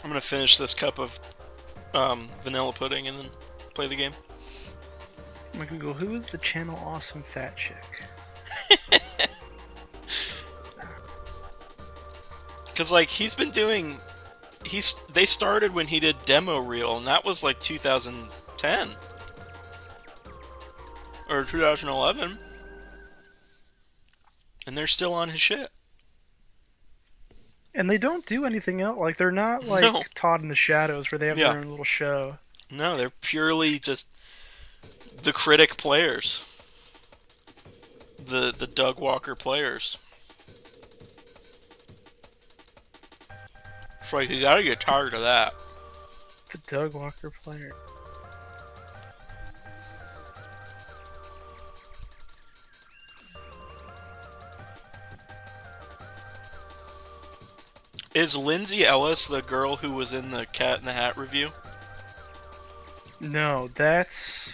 I'm gonna finish this cup of vanilla pudding and then play the game. I'm gonna Google who is the channel awesome fat chick. Because like he's been doing, they started when he did demo reel, and that was like 2010 or 2011, and they're still on his shit. And they don't do anything else. Like they're not like No, Todd in the Shadows where they have yeah, their own little show. no, they're purely just the critic players, the Doug Walker players. It's like you gotta get tired of that. The Doug Walker player. Is Lindsay Ellis the girl who was in the Cat in the Hat review? No, that's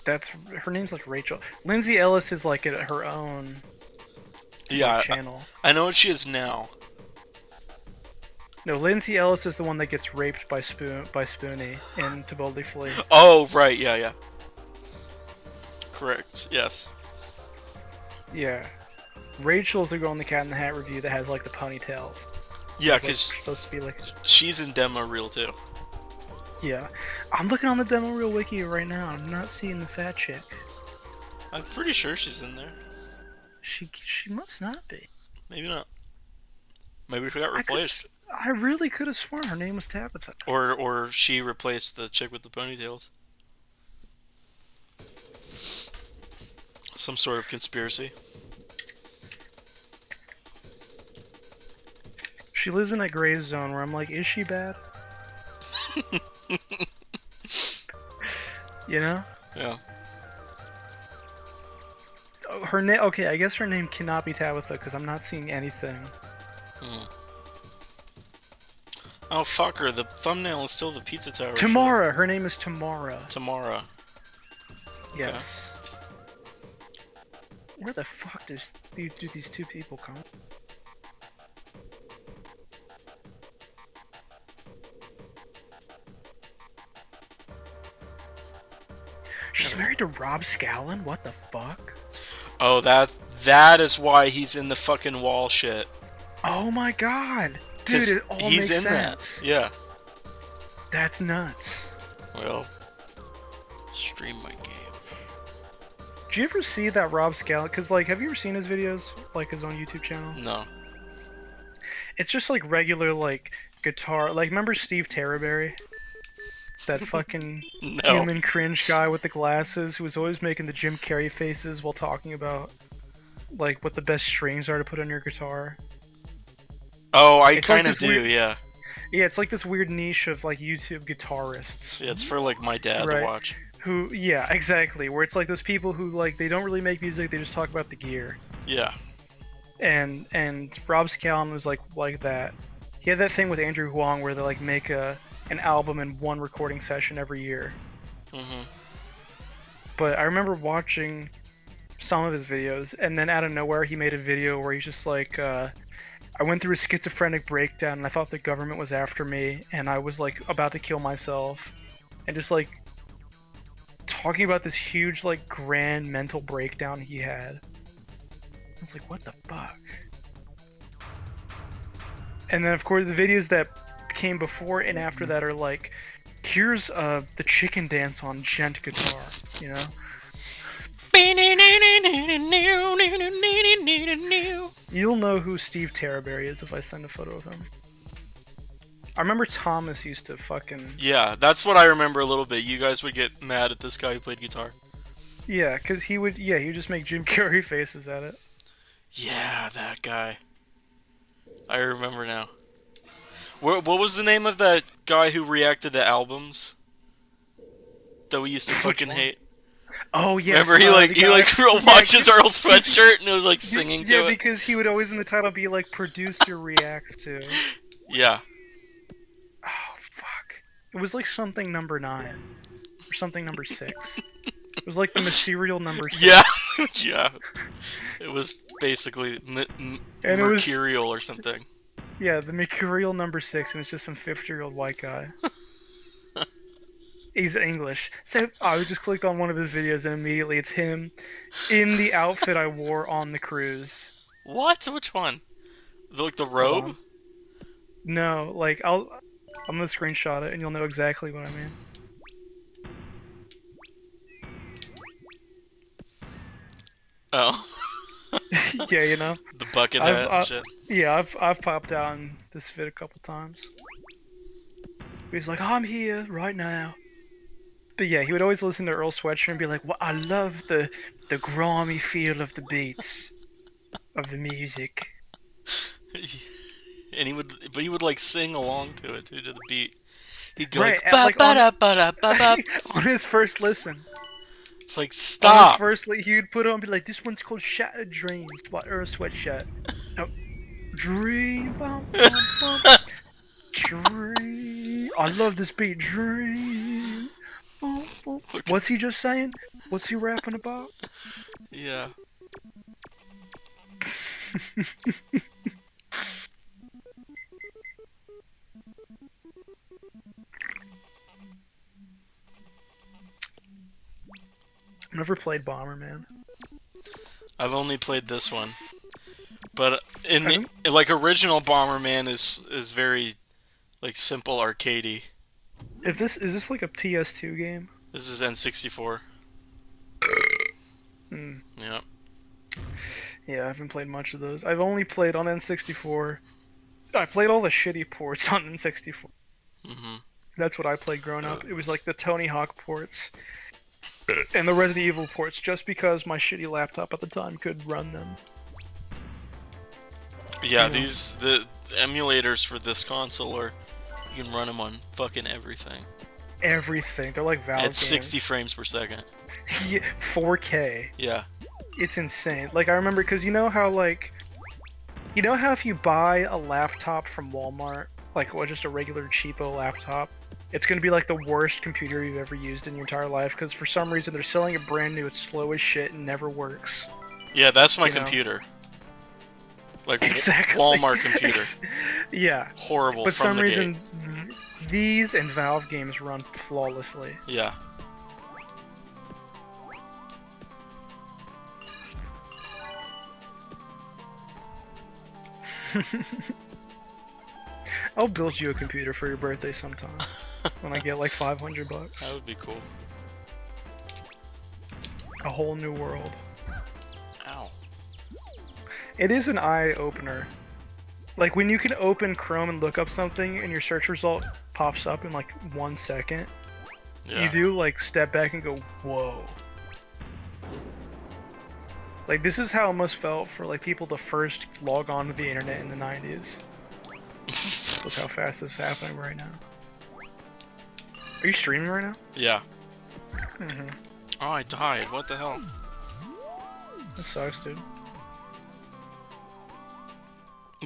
her name's like Rachel. Lindsay Ellis is like at her own Yeah, channel. I know what she is now. No, Lindsay Ellis is the one that gets raped by Spoonie in To Boldly Flee. Oh, right, yeah, yeah. Correct, yes. Yeah. Rachel's the girl in the Cat in the Hat review that has like the ponytails. Yeah, Like, because supposed to be like. she's in demo reel too. Yeah. I'm looking on the demo reel wiki right now. I'm not seeing the fat chick. I'm pretty sure she's in there. She must not be. Maybe not. Maybe she got replaced. I really could have sworn her name was Tabitha. Or she replaced the chick with the ponytails. Some sort of conspiracy. She lives in that gray zone where I'm like, is she bad? You know? Yeah. Oh, her name. Okay, I guess her name cannot be Tabitha because I'm not seeing anything. Hmm. Oh, fuck her. The thumbnail is still the Pizza Tower Tamara. Her name is Tamara. shit. Tamara. Yes. Where the fuck do these two people come? She's married to Rob Scallon? What the fuck? Oh, that is why he's in the fucking wall shit. Oh my god! Dude, 'Cause it all he's makes in sense. that. Yeah. That's nuts. Well, stream my game. Did you ever see that Rob Scallon? Because, like, have you ever seen his videos? Like, his own YouTube channel? No. It's just, like, regular, like, guitar. Like, remember Steve Terraberry? That fucking No. human cringe guy with the glasses who was always making the Jim Carrey faces while talking about, like, what the best strings are to put on your guitar. Oh, I It's like kind of this do, weird- yeah. Yeah, it's like this weird niche of, like, YouTube guitarists. Yeah, it's for, like, my dad Right. to watch. Who, yeah, exactly. Where it's like those people who, like, they don't really make music, they just talk about the gear. Yeah. And Rob Scallon was like that. He had that thing with Andrew Huang where they like make an album in one recording session every year. Mm-hmm. But I remember watching some of his videos, and then out of nowhere he made a video where he's just like, I went through a schizophrenic breakdown, and I thought the government was after me, and I was like about to kill myself, and just like talking about this huge like grand mental breakdown he had. I was like, what the fuck? And then, of course, the videos that came before and after that are like, here's the chicken dance on gent guitar, you know? You'll know who Steve Terraberry is if I send a photo of him. I remember Thomas used to fucking... Yeah, that's what I remember a little bit. You guys would get mad at this guy who played guitar. Yeah, because he would just make Jim Carrey faces at it. Yeah, that guy. I remember now. What was the name of that guy who reacted to albums that we used to fucking hate? Oh yeah. Remember he watches Earl Sweatshirt and was like singing to yeah, it. because he would always in the title be like producer reacts to. Yeah. Oh fuck! It was like something number 9 or something number 6. It was like the material number 6. Yeah. Yeah. It was basically And it was- mercurial or something. Yeah, the Mercurial #6, and it's just some 50-year-old white guy. He's English. So I just clicked on one of his videos, and immediately it's him in the outfit I wore on the cruise. What? Which one? Like the Hold robe? on. No, like I'm gonna screenshot it, and you'll know exactly what I mean. Oh, Yeah, you know. the bucket I've hat and shit. yeah, I've popped out in this vid a couple times. He's like, I'm here right now. But yeah, he would always listen to Earl Sweatshirt and be like, "Well, I love the grimy feel of the beats of the music." And he would like sing along to it too, to the beat. He'd go Right, like ba like ba on da ba da ba ba. on his first listen, It's like on his stop. first, he would put on and be like, "This one's called Shattered Dreams by Earl Sweatshirt." No, dream, bum, bum, bum, dream. I love this beat, dreams. Bum, bum. Fucking What's he just saying? What's he rapping about? yeah. Never played Bomberman. I've only played this one, but in the Um, like original Bomberman is very like simple arcadey. If this is this like a PS2 game? This is N64. Hmm. Yeah. Yeah, I haven't played much of those. I've only played on N64. I played all the shitty ports on N64. Mhm. That's what I played growing up. It was like the Tony Hawk ports and the Resident Evil ports, just because my shitty laptop at the time could run them. Yeah, You know, the emulators for this console are you can run them on fucking everything everything. They're like Valve at 60 games. frames per second. Yeah, 4K. Yeah. It's insane. Like I remember, because you know how if you buy a laptop from Walmart, like just a regular cheapo laptop, it's gonna be like the worst computer you've ever used in your entire life, because for some reason they're selling it brand new, it's slow as shit and never works. Yeah, that's my You know? computer. Like Exactly. Walmart computer. Yeah. Horrible But from some the reason gate. these and Valve games run flawlessly. Yeah. I'll build you a computer for your birthday sometime when I get like $500. That would be cool. A whole new world. Ow. It is an eye opener. Like when you can open Chrome and look up something and your search result pops up in like 1 second, Yeah. you do like step back and go, whoa. Like this is how it must felt for like people to first log on to the internet in the 90s. Look how fast this is happening right now. Are you streaming right now? Yeah. Mm-hmm. Oh, I died. What the hell? That sucks, dude.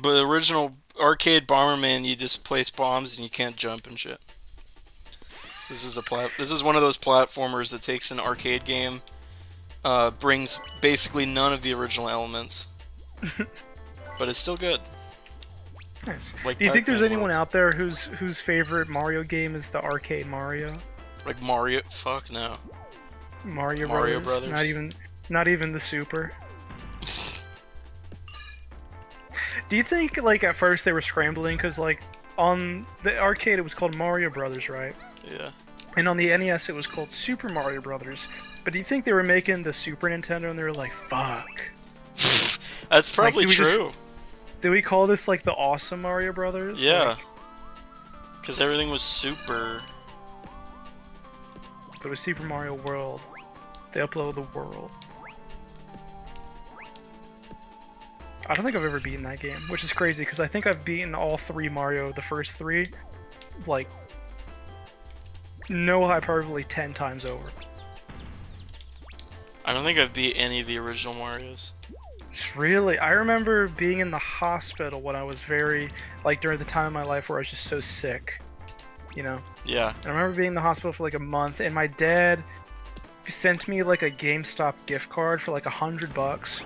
But the original arcade Bomberman, you just place bombs and you can't jump and shit. This is one of those platformers that takes an arcade game, brings basically none of the original elements, but it's still good. Nice. Like Do you think there's Pac-Man anyone World. out there whose favorite Mario game is the arcade Mario? Like Mario? Fuck no. Mario Mario Brothers? Brothers. Not even the Super. Do you think like at first they were scrambling because like on the arcade it was called Mario Brothers, right? Yeah. And on the NES it was called Super Mario Brothers. But do you think they were making the Super Nintendo and they were like, fuck? That's probably do we just- true. Do we call this like the awesome Mario Brothers? Yeah. Like, Because everything was super. but it was Super Mario World. They uploaded the world. I don't think I've ever beaten that game, which is crazy because I think I've beaten all three Mario, the first three, like, no hyperbole, 10 times over. I don't think I've beat any of the original Marios. It's really, I remember being in the hospital when I was like during the time of my life where I was just so sick, you know? Yeah. And I remember being in the hospital for like a month, and my dad sent me like a GameStop gift card for like $100.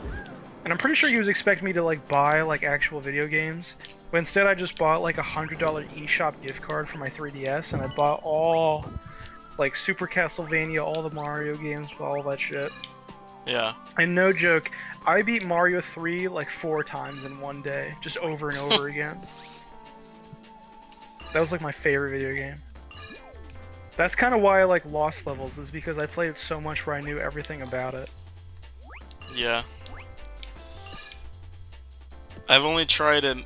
And I'm pretty sure he was expecting me to like buy like actual video games. But instead, I just bought like $100 eShop gift card for my 3DS, and I bought all like Super Castlevania, all the Mario games, all that shit. Yeah. And no joke, I beat Mario 3 like 4 times in one day, just over and over again. That was like my favorite video game. That's kind of why I like Lost Levels, is because I played it so much where I knew everything about it. Yeah. I've only tried it,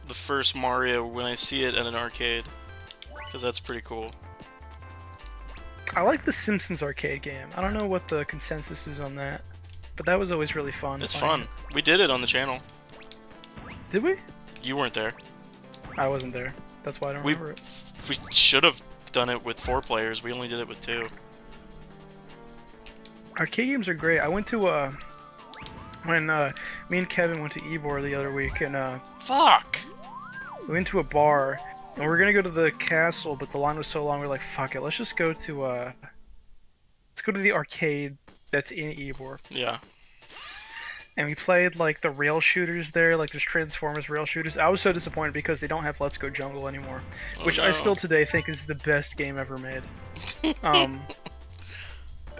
the first Mario, when I see it at an arcade, because that's pretty cool. I like the Simpsons arcade game. I don't know what the consensus is on that, but that was always really fun. It's fun. We did it on the channel. Did we? You weren't there. I wasn't there. That's why I don't remember it. We should have done it with 4 players. We only did it with 2. Arcade games are great. I went to when me and Kevin went to Ybor the other week, and Fuck! we went to a bar, and we were gonna go to the castle, but the line was so long. We were like, "Fuck it, let's just go to the arcade that's in Ybor." Yeah. And we played like the rail shooters there, like there's Transformers rail shooters. I was so disappointed because they don't have Let's Go Jungle anymore, which I still today think is the best game ever made.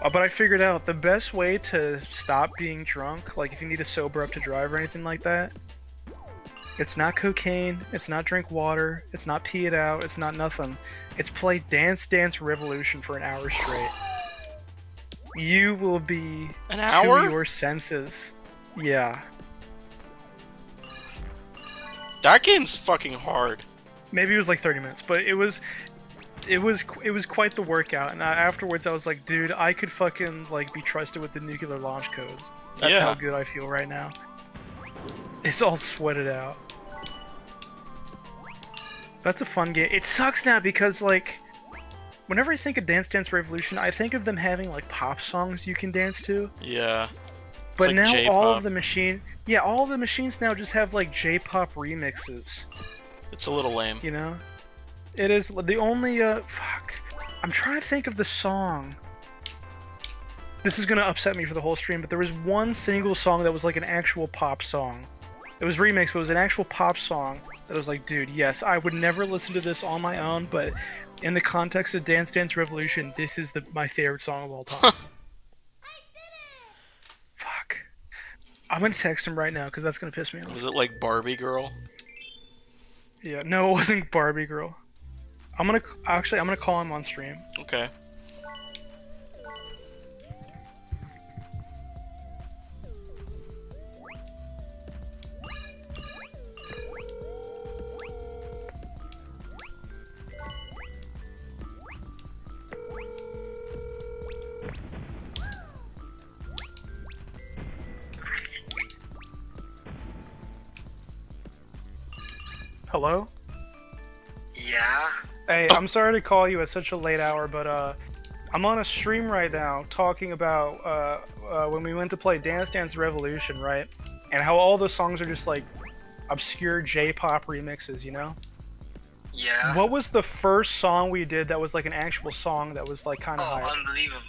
But I figured out the best way to stop being drunk, like if you need to sober up to drive or anything like that, it's not cocaine, it's not drink water, it's not pee it out, it's not nothing. It's play Dance Dance Revolution for an hour straight. You will be an hour? to your senses. Yeah. That game's fucking hard. Maybe it was like 30 minutes, but it was quite the workout. And afterwards I was like, dude, I could fucking like be trusted with the nuclear launch codes. That's how good I feel right now. It's all sweated out. That's a fun game. It sucks now because like whenever I think of Dance Dance Revolution, I think of them having like pop songs you can dance to. Yeah. But like now J-pop. all of the machines now just have like J-pop remixes. It's a little lame. You know? It is the only fuck. I'm trying to think of the song. This is gonna upset me for the whole stream, but there was one single song that was like an actual pop song. It was remixed, but it was an actual pop song that was like, dude, yes, I would never listen to this on my own, but in the context of Dance Dance Revolution, this is my favorite song of all time. Fuck. I'm gonna text him right now because that's gonna piss me off. Was it like Barbie Girl? Yeah, no, it wasn't Barbie Girl. I'm gonna call him on stream. Okay. Hello? Yeah? Hey, I'm sorry to call you at such a late hour, but I'm on a stream right now talking about when we went to play Dance Dance Revolution, right? And how all the songs are just like obscure J-pop remixes, you know? Yeah. What was the first song we did that was like an actual song that was like kind of hype? Unbelievable.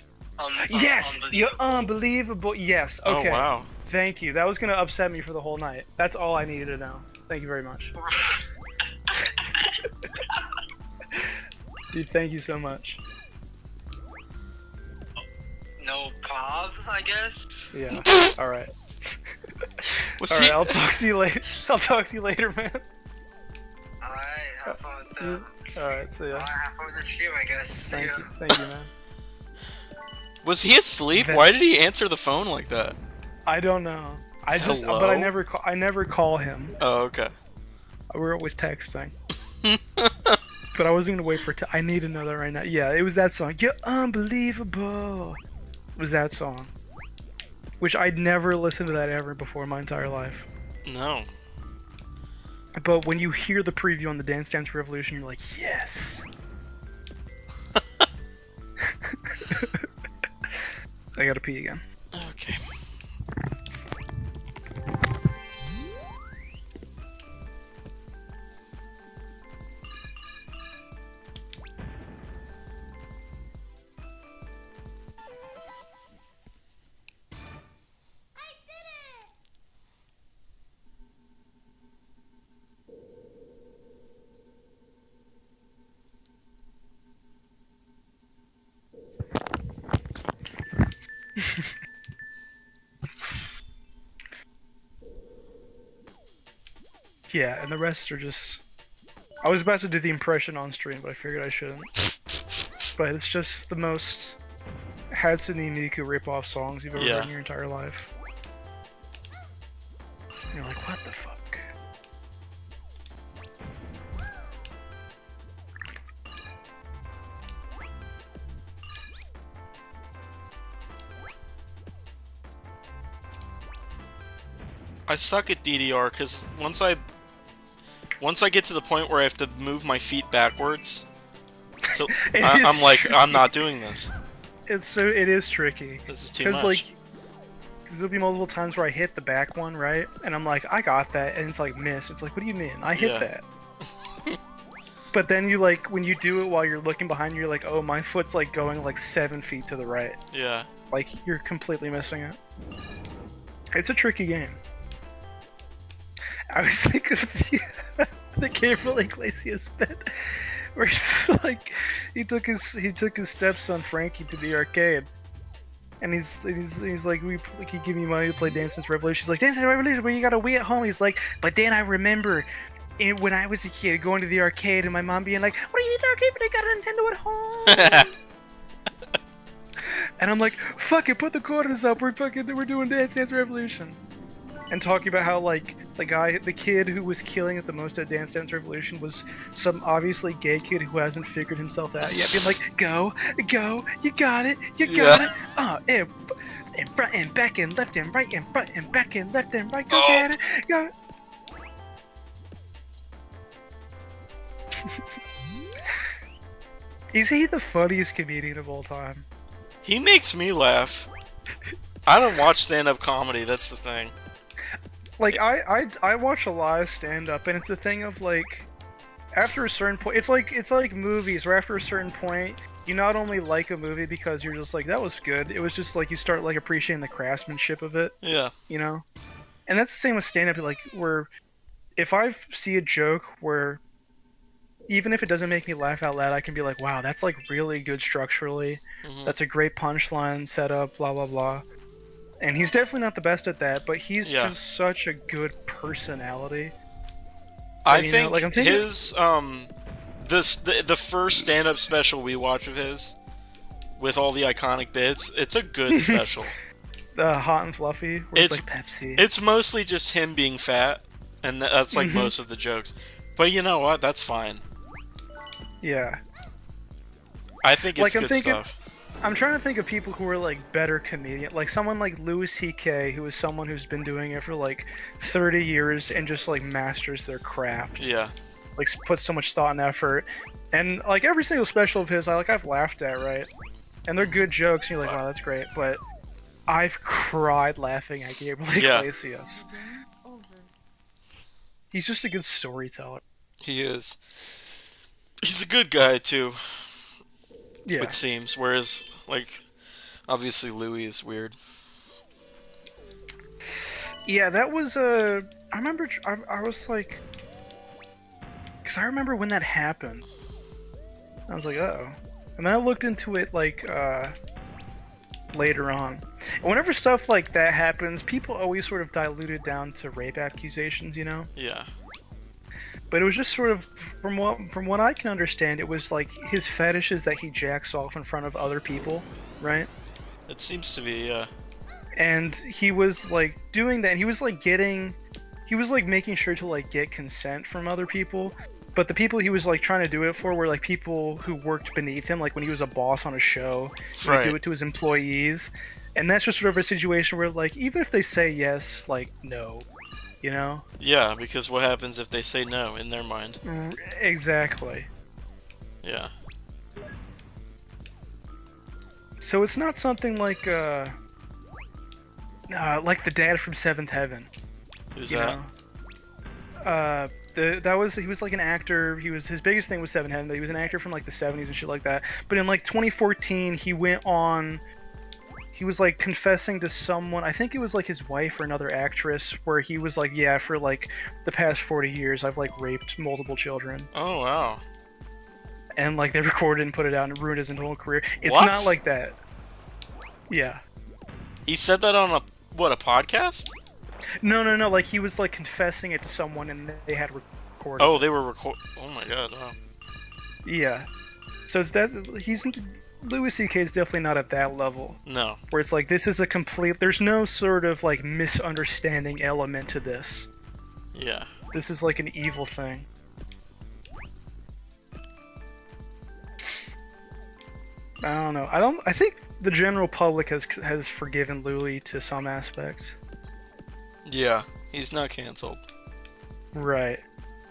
Yes! Unbelievable. You're unbelievable. Yes, okay. Oh, wow. Thank you. That was gonna upset me for the whole night. That's all I needed to know. Thank you very much. Dude, thank you so much. No prob, I guess? Yeah. Alright. Was Alright, he... I'll talk to you later. I'll talk to you later, man. Alright, have fun with the... Alright, see ya. Alright, have fun with the stream, I guess. See ya. Thank you, man. Was he asleep? Why did he answer the phone like that? I don't know. Hello? But I never call him. Oh, okay. We're always texting. But I wasn't gonna wait for I need to know that right now. Yeah, it was that song. You're unbelievable. It was that song. Which I'd never listened to that ever before in my entire life. No. But when you hear the preview on the Dance Dance Revolution, you're like, yes. I gotta pee again. Okay. Yeah, and the rest are just. I was about to do the impression on stream, but I figured I shouldn't. But it's just the most Hatsune Miku rip-off songs you've ever heard in your entire life. And you're like, what the fuck? I suck at DDR because once I get to the point where I have to move my feet backwards, so I'm like, I'm not doing this. It is tricky. This is too much. Like, there'll be multiple times where I hit the back one, right? And I'm like, I got that, and it's like, miss. It's like, what do you mean? I hit that. But then you like, when you do it while you're looking behind you, you're like, oh, my foot's like going like 7 feet to the right. Yeah. Like, you're completely missing it. It's a tricky game. I was thinking of the Gabriel Iglesias bit where he's like, he took his stepson Frankie to the arcade, and he's like, he give me money to play Dance Dance Revolution. He's like, Dance Dance Revolution, but you got a Wii at home. He's like, but then I remember when I was a kid going to the arcade and my mom being like, what do you need the arcade for? They got a Nintendo at home. And I'm like, fuck it, put the quarters up. We're doing Dance Dance Revolution. And talking about how, like, the kid who was killing it the most at Dance Dance Revolution was some obviously gay kid who hasn't figured himself out yet. Being like, go, you got it, it. Oh, and front and back and left and right and front and back and left and right. Go get it, go. Is he the funniest comedian of all time? He makes me laugh. I don't watch stand-up comedy, that's the thing. Like, I watch a lot of stand-up, and it's a thing of, like, after a certain point, it's like movies, where after a certain point, you not only like a movie because you're just like, that was good, it was just like, you start, like, appreciating the craftsmanship of it. Yeah. You know? And that's the same with stand-up, like, where, if I see a joke where, even if it doesn't make me laugh out loud, I can be like, wow, that's, like, really good structurally, that's a great punchline setup, blah, blah, blah. And he's definitely not the best at that, but he's just such a good personality. I think like, his the first stand-up special we watched of his, with all the iconic bits, it's a good special. The Hot and Fluffy, where it's like Pepsi. It's mostly just him being fat, and that's like most of the jokes. But you know what? That's fine. Yeah. I think it's good stuff. I'm trying to think of people who are, like, better comedians. Like, someone like Louis C.K., who is someone who's been doing it for, like, 30 years and just, like, masters their craft. Yeah. Like, puts so much thought and effort. And, like, every single special of his, I've laughed at, right? And they're good jokes, and you're like, wow, that's great. But I've cried laughing at Gabriel Iglesias. He's just a good storyteller. He is. He's a good guy, too. Yeah. It seems. Whereas, like, obviously Louis is weird. Yeah, that was I remember. I was like, because I remember when that happened. I was like, uh-oh. And then I looked into it like later on. And whenever stuff like that happens, people always sort of dilute it down to rape accusations, you know? Yeah. But it was just sort of, from what I can understand, it was like his fetish is that he jacks off in front of other people, right? It seems to be, yeah. And he was like doing that, and he was like making sure to like get consent from other people. But the people he was like trying to do it for were like people who worked beneath him, like when he was a boss on a show, he would do it to his employees. And that's just sort of a situation where like, even if they say yes, like no. You know? Yeah, because what happens if they say no in their mind? Exactly. Yeah. So it's not something like the dad from Seventh Heaven. Who's that? He was like an actor. His biggest thing was Seventh Heaven. But he was an actor from like the 70s and shit like that. But in like 2014, he went on. He was like confessing to someone, I think it was like his wife or another actress, where he was like, yeah, for like the past 40 years, I've like raped multiple children. Oh, wow. And like they recorded and put it out and ruined his whole career. It's What? not like that. Yeah. He said that on a podcast? No. Like he was like confessing it to someone, and they had recorded. Oh, it. they were Oh my god. Oh. Yeah. So it's that he's Louis C.K. is definitely not at that level No. where it's like this is a complete. There's no sort of like misunderstanding element to this. Yeah. This is like an evil thing. I don't know. I think the general public has forgiven Louis to some aspect. Yeah. He's not canceled. Right.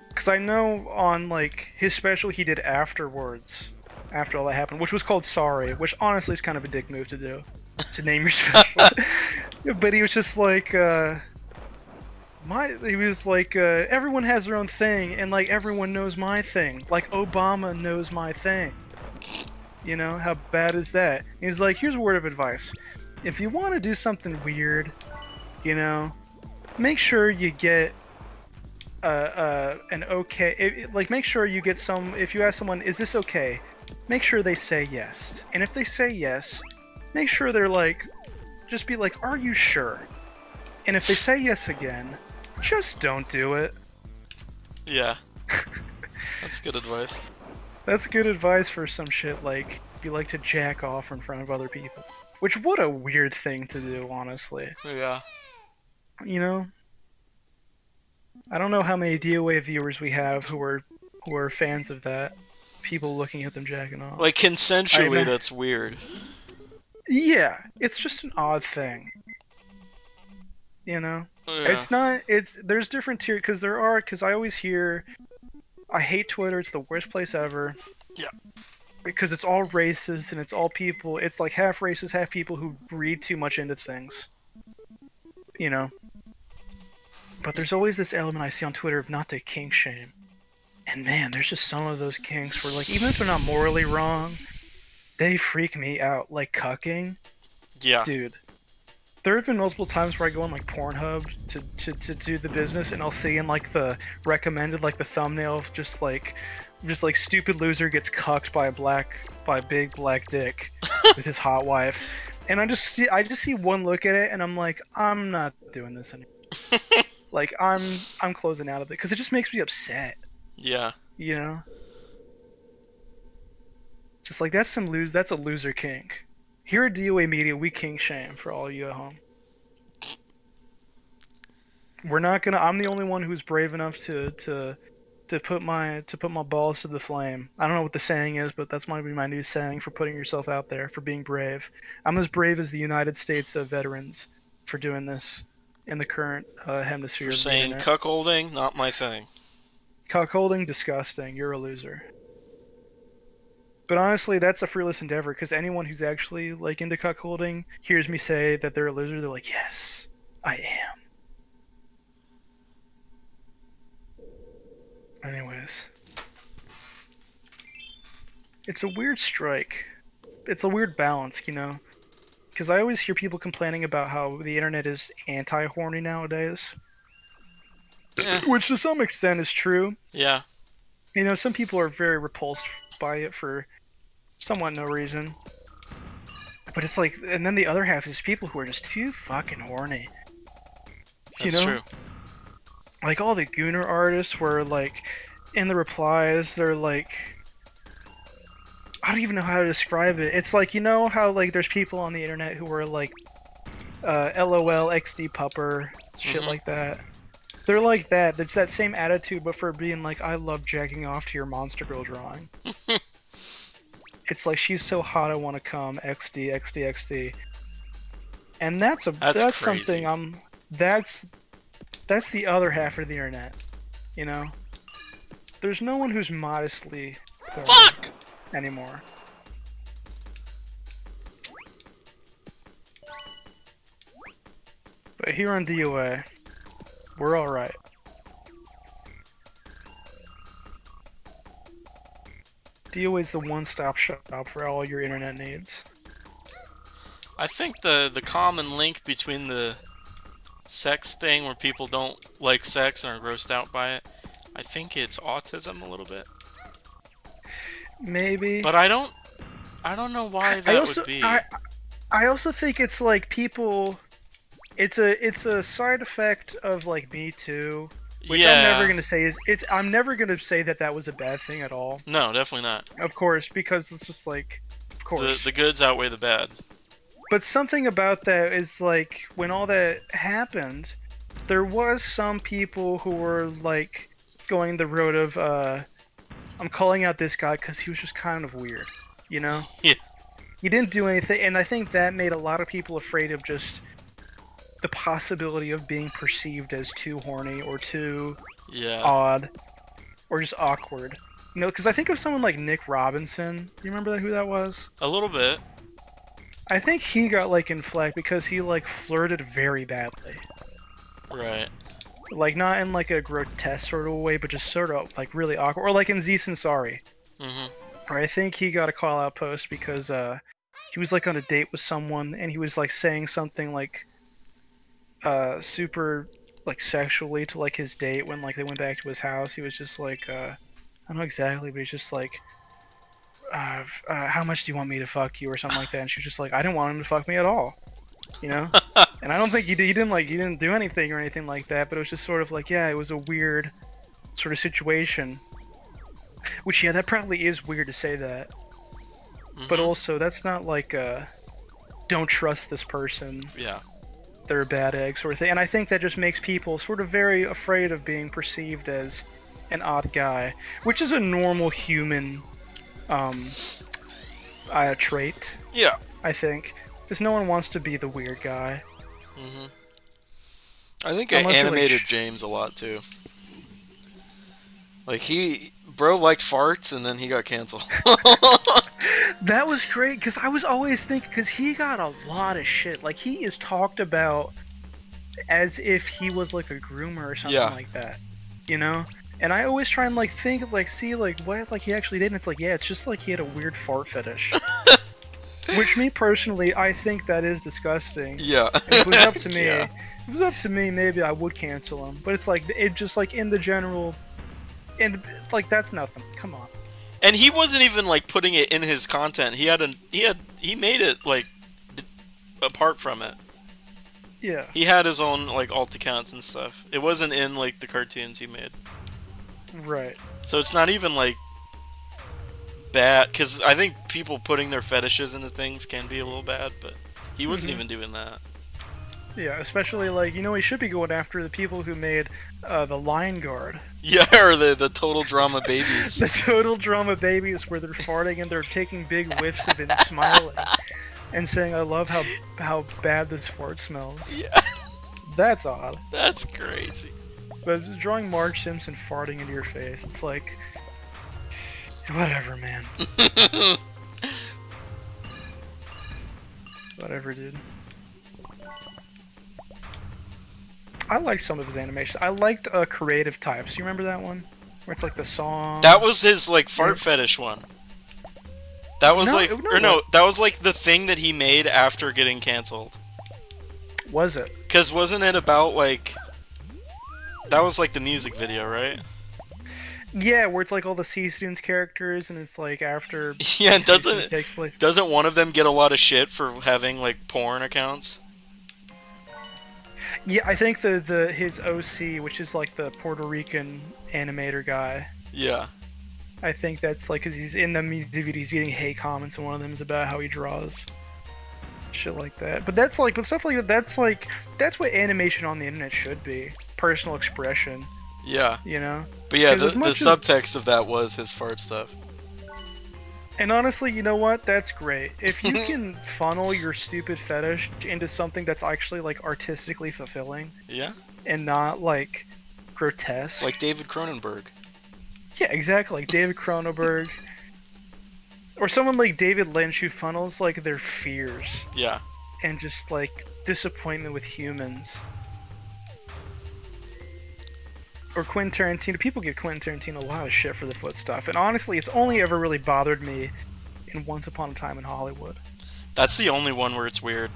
Because I know on like his special he did afterwards, after all that happened, which was called Sorry, which honestly is kind of a dick move to do, to name your special. But he was just like, everyone has their own thing, and like everyone knows my thing. Like Obama knows my thing. You know, how bad is that? He's like, here's a word of advice. If you want to do something weird, you know, make sure you get an okay. Like, make sure you get some. If you ask someone, is this okay? Make sure they say yes. And if they say yes, make sure they're like, just be like, are you sure? And if they say yes again, just don't do it. Yeah. That's good advice. That's good advice for some shit like you like to jack off in front of other people. Which, what a weird thing to do, honestly. Yeah. You know? I don't know how many DOA viewers we have who are fans of that. People looking at them jacking off. Like, consensually, that's weird. Yeah, it's just an odd thing. You know? Yeah. It's not, there's different tiers, because I always hear, I hate Twitter, it's the worst place ever. Yeah. Because it's all racist, and it's all people, it's like half racist, half people who read too much into things. You know? But there's always this element I see on Twitter of not to kink shame. And man, there's just some of those kinks where, like, even if they're not morally wrong, they freak me out. Like cucking. Yeah. Dude. There have been multiple times where I go on, like, Pornhub to do the business, and I'll see in, like, the recommended, like, the thumbnail of just like stupid loser gets cucked by a big black dick with his hot wife. And I just see one look at it, and I'm like, I'm not doing this anymore. Like, I'm closing out of it because it just makes me upset. Yeah. You know? Just like that's a loser kink. Here at DOA Media, we kink shame for all you at home. We're not gonna. I'm the only one who's brave enough to put my balls to the flame. I don't know what the saying is, but that's might be my new saying for putting yourself out there, for being brave. I'm as brave as the United States veterans for doing this in the current hemisphere. For of the saying internet. cuckolding, not my thing. Cuckolding, disgusting. You're a loser. But honestly, that's a fruitless endeavor, because anyone who's actually like into cuckolding hears me say that they're a loser, they're like, yes, I am. Anyways. It's a weird strike. It's a weird balance, you know? Because I always hear people complaining about how the internet is anti-horny nowadays. Yeah. Which to some extent is true. Yeah. You know, some people are very repulsed by it for somewhat no reason. But it's like, and then the other half is people who are just too fucking horny. That's true. Like all the Gooner artists were like, in the replies, they're like, I don't even know how to describe it. It's like, you know how like there's people on the internet who are like, LOL, XD pupper, shit like that. They're like that. It's that same attitude, but for being like, I love jacking off to your Monster Girl drawing. It's like, she's so hot, I want to come. XD, XD, XD. And that's crazy. something that's the other half of the internet. You know? There's no one who's modestly Fuck! Anymore. But here on DOA, we're alright. DOA is the one-stop shop for all your internet needs. I think the common link between the sex thing, where people don't like sex and are grossed out by it, I think it's autism a little bit. Maybe. But I don't know why that would be. I also think it's like people it's a side effect of like Me Too, which I'm Yeah. never gonna say is it's I'm never gonna say that that was a bad thing at all. No, definitely not. Of course, because it's just like, of The course. the goods outweigh the bad. But something about that is like when all that happened, there was some people who were like going the road of I'm calling out this guy because he was just kind of weird, you know? Yeah. He didn't do anything, and I think that made a lot of people afraid of just the possibility of being perceived as too horny or too Yeah. odd or just awkward. You know, because I think of someone like Nick Robinson. Do you remember who that was? A little bit. I think he got like in flack because he like flirted very badly. Right. Like not in like a grotesque sort of way, but just sort of like really awkward. Or like in Z Sansari. Mhm. Or I think he got a call out post because he was like on a date with someone and he was like saying something like super like sexually to like his date when like they went back to his house. He was just like I don't know exactly, but he's just like how much do you want me to fuck you or something like that, and she was just like, I didn't want him to fuck me at all, you know. And I don't think he didn't do anything or anything like that, but it was just sort of like, yeah, it was a weird sort of situation, which, yeah, that probably is weird to say that, but also that's not like don't trust this person, Yeah. they're a bad egg sort of thing. And I think that just makes people sort of very afraid of being perceived as an odd guy, which is a normal human trait, Yeah. I think, because no one wants to be the weird guy. Mhm. I think I Unless you're, like, animated James a lot too. Like bro liked farts and then he got canceled. That was great, because I was always thinking, because he got a lot of shit. Like, he is talked about as if he was like a groomer or something Yeah. like that, you know? And I always try and like think, like, see like what like he actually did, and it's like, yeah, it's just like he had a weird fart fetish. Which, me personally, I think that is disgusting. Yeah. And if it was up to me, Yeah. if it was up to me, maybe I would cancel him. But it's like, it just like in the general, and like that's nothing. Come on. And he wasn't even like putting it in his content. He made it like apart from it. Yeah. He had his own like alt accounts and stuff. It wasn't in like the cartoons he made. Right. So it's not even like bad, because I think people putting their fetishes into things can be a little bad, but he wasn't even doing that. Yeah, especially like, you know, he should be going after the people who made the Lion Guard. Yeah, or the total drama babies. The total drama babies where they're farting and they're taking big whiffs of it and smiling and saying, I love how bad this fart smells. Yeah, That's odd. that's crazy. But drawing Marge Simpson farting into your face, it's like, whatever, man. Whatever, dude. I liked some of his animations. I liked Creative Types. You remember that one? Where it's like the song. That was his like fart fetish one. That was No, like, no, or no, that was like the thing that he made after getting canceled. Was it? Because wasn't it about like, that was like the music video, right? Yeah, where it's like all the C Students characters, and it's like after. Yeah, it takes place. doesn't one of them get a lot of shit for having like porn accounts? Yeah, I think the his OC, which is like the Puerto Rican animator guy. Yeah. I think that's like, because he's in the music video, he's getting hate comments, and one of them is about how he draws. Shit like that. But that's like, but stuff like that, that's what animation on the internet should be. Personal expression, Yeah. you know? But yeah, 'Cause the as much as- subtext of that was his fart stuff. And honestly, you know what? That's great. If you can funnel your stupid fetish into something that's actually like artistically fulfilling Yeah. and not like grotesque. Like David Cronenberg. Yeah, exactly. Like David Cronenberg. Or someone like David Lynch who funnels like their fears Yeah. and just like disappointment with humans. Or Quentin Tarantino. People give Quentin Tarantino a lot of shit for the foot stuff, and honestly, it's only ever really bothered me in Once Upon a Time in Hollywood. That's the only one where it's weird.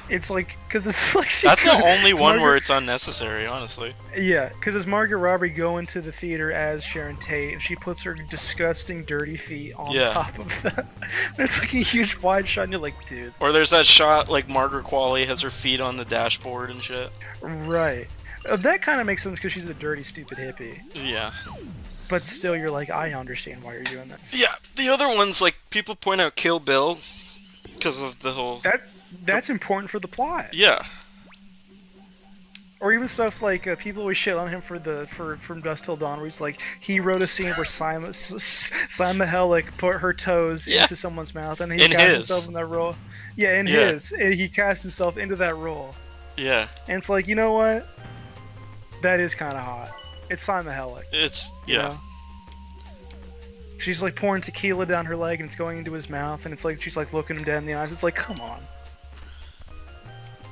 It's like, because it's like That's the only it's one Margaret- where it's unnecessary, honestly. Yeah, because it's Margaret Robbie going to the theater as Sharon Tate, and she puts her disgusting, dirty feet on Yeah. top of that. It's like a huge wide shot, and you're like, dude. Or there's that shot like Margaret Qualley has her feet on the dashboard and shit. Right. That kind of makes sense because she's a dirty, stupid hippie. Yeah. But still, you're like, I understand why you're doing this. Yeah. The other ones, like people point out Kill Bill because of the whole. That's important for the plot. Yeah. Or even stuff like people always shit on him for From Dusk Till Dawn, where he's like he wrote a scene where Simon Hellick put her toes Yeah. into someone's mouth, and he In cast his. himself in that role. Yeah, in Yeah. his, and he cast himself into that role, Yeah. and it's like, you know what? That is kind of hot. It's Simon Hellick. It's you yeah. know? She's like pouring tequila down her leg, and it's going into his mouth, and it's like she's like looking him dead in the eyes. It's like, come on.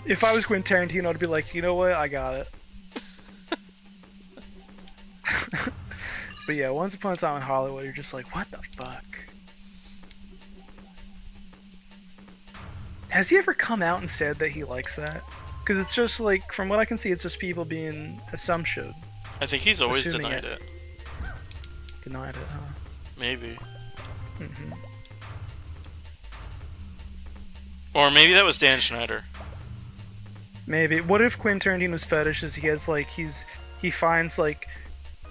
If I was Quentin Tarantino, I'd be like, you know what? I got it. But yeah, Once Upon a Time in Hollywood, you're just like, what the fuck? Has he ever come out and said that he likes that? Because it's just like, from what I can see, it's just people being assumption. I think he's always Assuming denied it. it. Denied it, huh? Maybe. hmm Or maybe that was Dan Schneider. Maybe. What if Quentin Tarantino's fetish is he finds like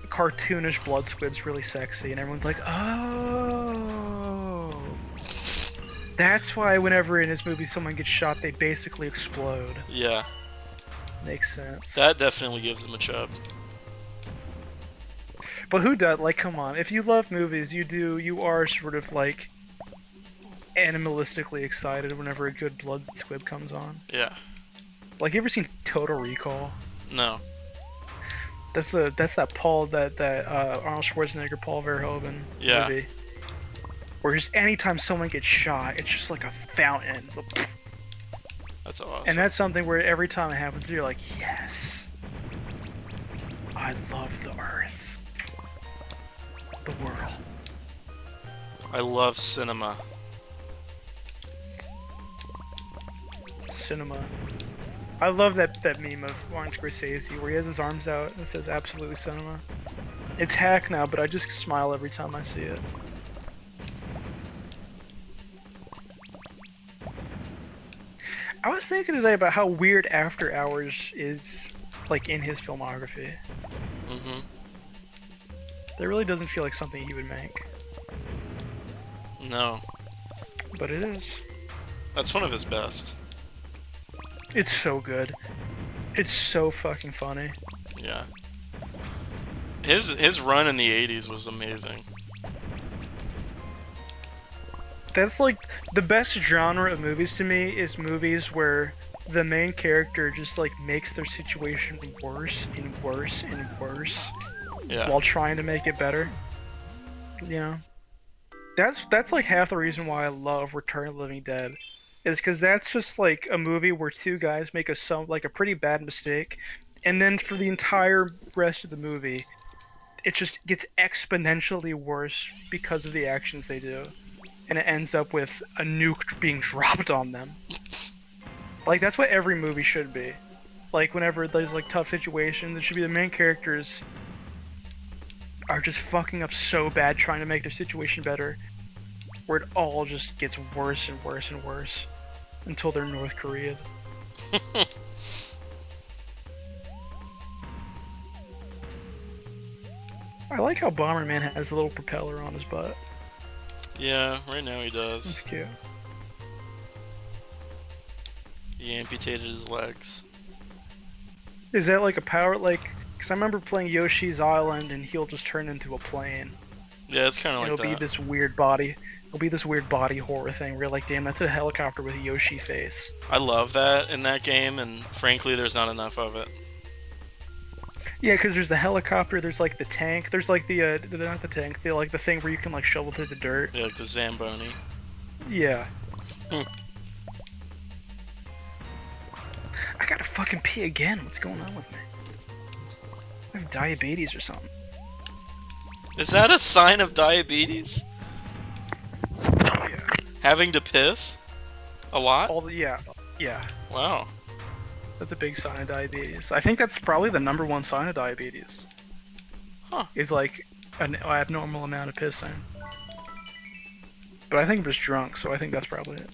cartoonish blood squids really sexy, and everyone's like, oh, that's why whenever in his movie someone gets shot, they basically explode. Yeah. Makes sense. That definitely gives him a chub. But who does? Like, come on. If you love movies, you are sort of like animalistically excited whenever a good blood squib comes on. Yeah. Like, you ever seen Total Recall? No. That's that Arnold Schwarzenegger, Paul Verhoeven Yeah. movie. Where just anytime someone gets shot, it's just like a fountain. That's awesome. And that's something where every time it happens, you're like, yes, I love the earth, the world. I love cinema. Cinema. I love that meme of Martin Scorsese where he has his arms out and it says absolutely cinema. It's hack now, but I just smile every time I see it. I was thinking today about how weird After Hours is, like, in his filmography. Mm-hmm. That really doesn't feel like something he would make. No. But it is. That's one of his best. It's so good. It's so fucking funny. Yeah. His run in the 80s was amazing. That's like the best genre of movies to me is movies where the main character just like makes their situation worse and worse and worse Yeah. while trying to make it better. You know? That's like half the reason why I love Return of the Living Dead. Is because that's just like a movie where two guys make a pretty bad mistake, and then for the entire rest of the movie, it just gets exponentially worse because of the actions they do, and it ends up with a nuke being dropped on them. Like, that's what every movie should be. Like, whenever there's like tough situations, it should be the main characters are just fucking up so bad trying to make their situation better, where it all just gets worse and worse and worse until they're North Korean. I like how Bomberman has a little propeller on his butt. Yeah, right now he That's does. cute. He amputated his legs. Is that like a power, like, because I remember playing Yoshi's Island and he'll just turn into a plane. Yeah, it's kind of And like it'll be that. this weird body. It'll be this weird body horror thing where you're like, damn, that's a helicopter with a Yoshi face. I love that in that game, and frankly, there's not enough of it. Yeah, because there's the helicopter, there's like the tank, there's like not the tank, the thing where you can like shovel through the dirt. Yeah, like the Zamboni. Yeah. Hmm. I gotta fucking pee again. What's going on with me? I have diabetes or something. Is that a sign of diabetes? Yeah. Having to piss? A lot? Yeah. Wow. That's a big sign of diabetes. I think that's probably the #1 sign of diabetes. Huh. Is like an abnormal amount of pissing. But I think I'm just drunk, so I think that's probably it.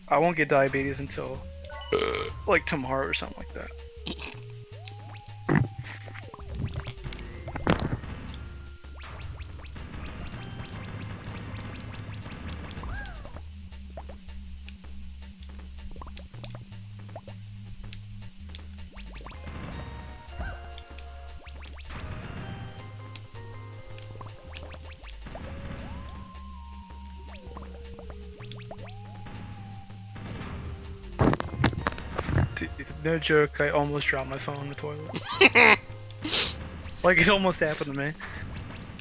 I won't get diabetes until like tomorrow or something like that. Dude, no joke, I almost dropped my phone in the toilet. Like, it almost happened to me.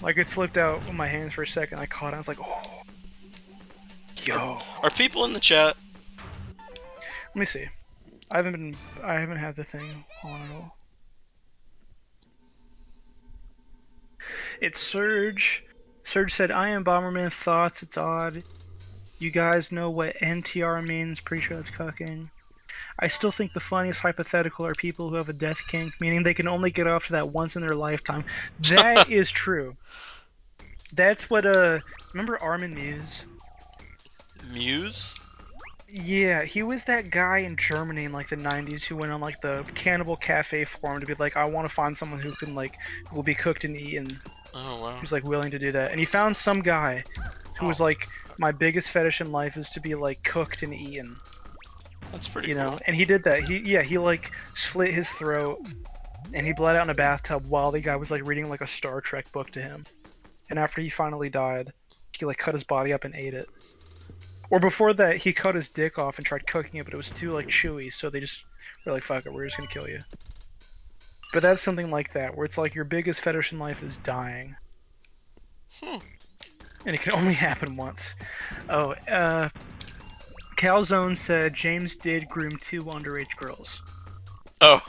Like, it slipped out of my hands for a second, I caught it, I was like, oh. Yo. Are people in the chat? Let me see. I haven't had the thing on at all. It's Surge. Surge said, I am Bomberman, thoughts, it's odd. You guys know what NTR means, pretty sure that's cucking. I still think the funniest hypothetical are people who have a death kink, meaning they can only get off to that once in their lifetime. That is true. That's what, remember Armin Muse? Muse? Yeah, he was that guy in Germany in, like, the 90s who went on, like, the Cannibal Cafe forum to be like, I want to find someone who can, like, will be cooked and eaten. Oh, wow. Who's, like, willing to do that. And he found some guy who was like, my biggest fetish in life is to be, like, cooked and eaten. That's pretty You cool. know, and he did that. He like slit his throat, and he bled out in a bathtub while the guy was like reading like a Star Trek book to him. And after he finally died, he like cut his body up and ate it. Or before that, he cut his dick off and tried cooking it, but it was too like chewy, so they just were like, "Fuck it, we're just gonna kill you." But that's something like that, where it's like your biggest fetish in life is dying. And it can only happen once. Oh, Calzone said James did groom 2 underage girls. Oh.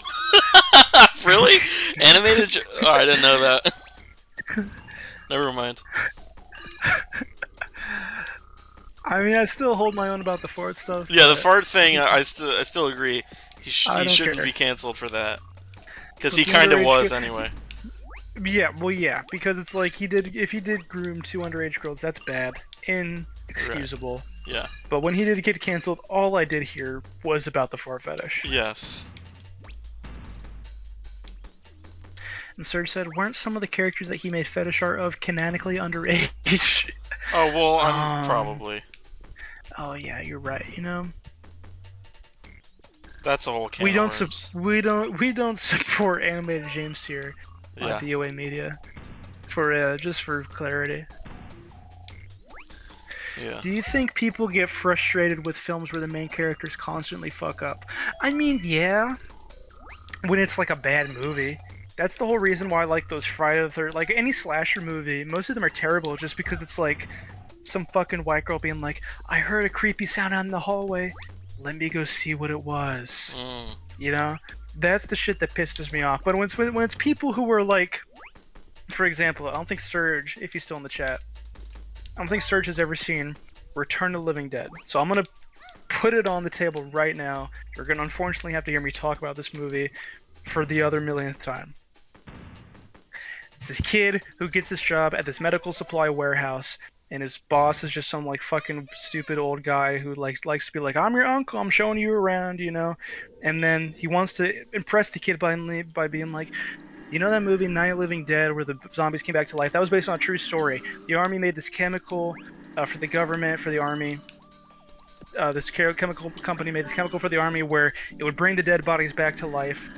Really? Animated? Oh, I didn't know that. Never mind. I mean, I still hold my own about the fart stuff. Yeah, the fart thing, I still agree. He don't shouldn't care. be canceled for that. Because he But the kind of underage was kid- anyway. Yeah, well, yeah, because it's like if he did groom 2 underage girls, that's bad. Inexcusable. Yeah. But when he did get canceled, all I did hear was about the fart fetish. Yes. And Serge said, weren't some of the characters that he made fetish art of canonically underage? Oh, well, probably. Oh yeah, you're right. You know, That's a whole can we of don't worms. we don't support animated James here on Yeah. DOA Media. For just for clarity. Yeah. Do you think people get frustrated with films where the main characters constantly fuck up? I mean, yeah. When it's like a bad movie. That's the whole reason why I like those Friday the 13th, like any slasher movie, most of them are terrible just because it's like some fucking white girl being like, I heard a creepy sound out in the hallway. Let me go see what it was. You know? That's the shit that pisses me off. But when it's people who are like, for example, I don't think Serge, if he's still in the chat, I don't think Serge has ever seen Return of the Living Dead. So I'm gonna put it on the table right now. You're gonna unfortunately have to hear me talk about this movie for the other millionth time. It's this kid who gets this job at this medical supply warehouse, and his boss is just some like fucking stupid old guy who likes to be like, I'm your uncle, I'm showing you around, you know. And then he wants to impress the kid by being like, you know that movie Night of the Living Dead where the zombies came back to life? That was based on a true story. The army made this chemical for the government, for the army. This chemical company made this chemical for the army where it would bring the dead bodies back to life.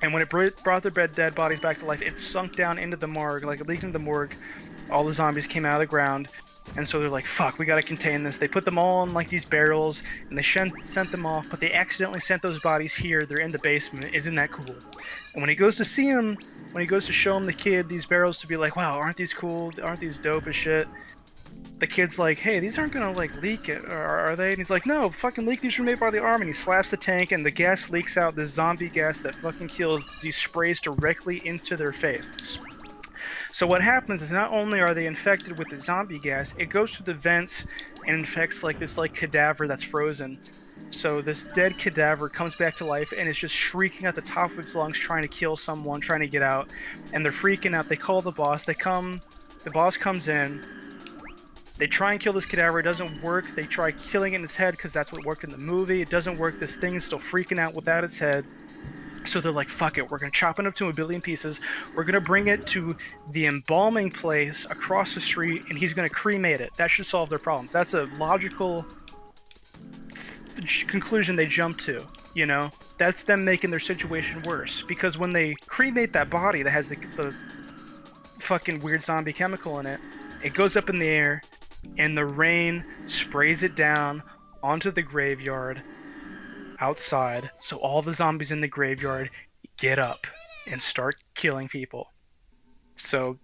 And when it brought the dead bodies back to life, it sunk down into the morgue, like it leaked into the morgue. All the zombies came out of the ground. And so they're like, fuck, we gotta contain this. They put them all in like these barrels, and they sent them off, but they accidentally sent those bodies here. They're in the basement. Isn't that cool? And when he goes to see him, when he goes to show him the kid these barrels to be like, wow, aren't these cool? Aren't these dope as shit? The kid's like, hey, these aren't gonna like leak it, or are they? And he's like, no, fucking leak, these were made by the army. And he slaps the tank, and the gas leaks out. This zombie gas that fucking kills, these sprays directly into their face. So what happens is not only are they infected with the zombie gas, it goes through the vents and infects like this like cadaver that's frozen. So this dead cadaver comes back to life and is just shrieking at the top of its lungs, trying to kill someone, trying to get out. And they're freaking out. They call the boss. The boss comes in. They try and kill this cadaver. It doesn't work. They try killing it in its head because that's what worked in the movie. It doesn't work. This thing is still freaking out without its head. So they're like, fuck it, we're going to chop it up to a billion pieces. We're going to bring it to the embalming place across the street, and he's going to cremate it. That should solve their problems. That's a logical conclusion they jump to, you know? That's them making their situation worse. Because when they cremate that body that has the fucking weird zombie chemical in it, it goes up in the air, and the rain sprays it down onto the graveyard outside, so all the zombies in the graveyard get up and start killing people. So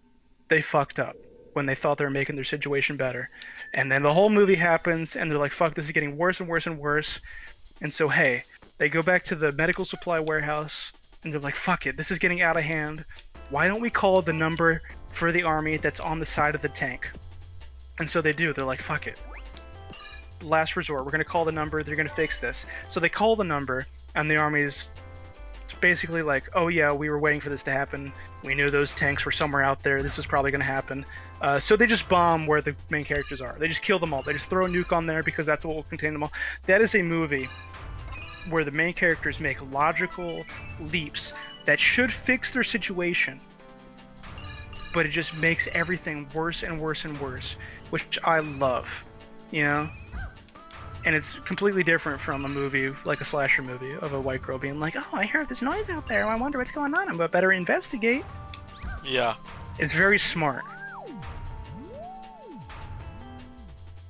they fucked up when they thought they were making their situation better. And then the whole movie happens, and they're like, fuck, this is getting worse and worse and worse. And so, hey, they go back to the medical supply warehouse, and they're like, fuck it, this is getting out of hand. Why don't we call the number for the army that's on the side of the tank? And so they do. They're like, fuck it. Last resort. We're going to call the number. They're going to fix this. So they call the number, and the army's basically like, oh yeah, we were waiting for this to happen. We knew those tanks were somewhere out there. This was probably going to happen. So they just bomb where the main characters are. They just kill them all. They just throw a nuke on there because that's what will contain them all. That is a movie where the main characters make logical leaps that should fix their situation, but it just makes everything worse and worse and worse, which I love, you know? And it's completely different from a movie, like a slasher movie, of a white girl being like, oh, I heard this noise out there. I wonder what's going on. I better investigate. Yeah. It's very smart.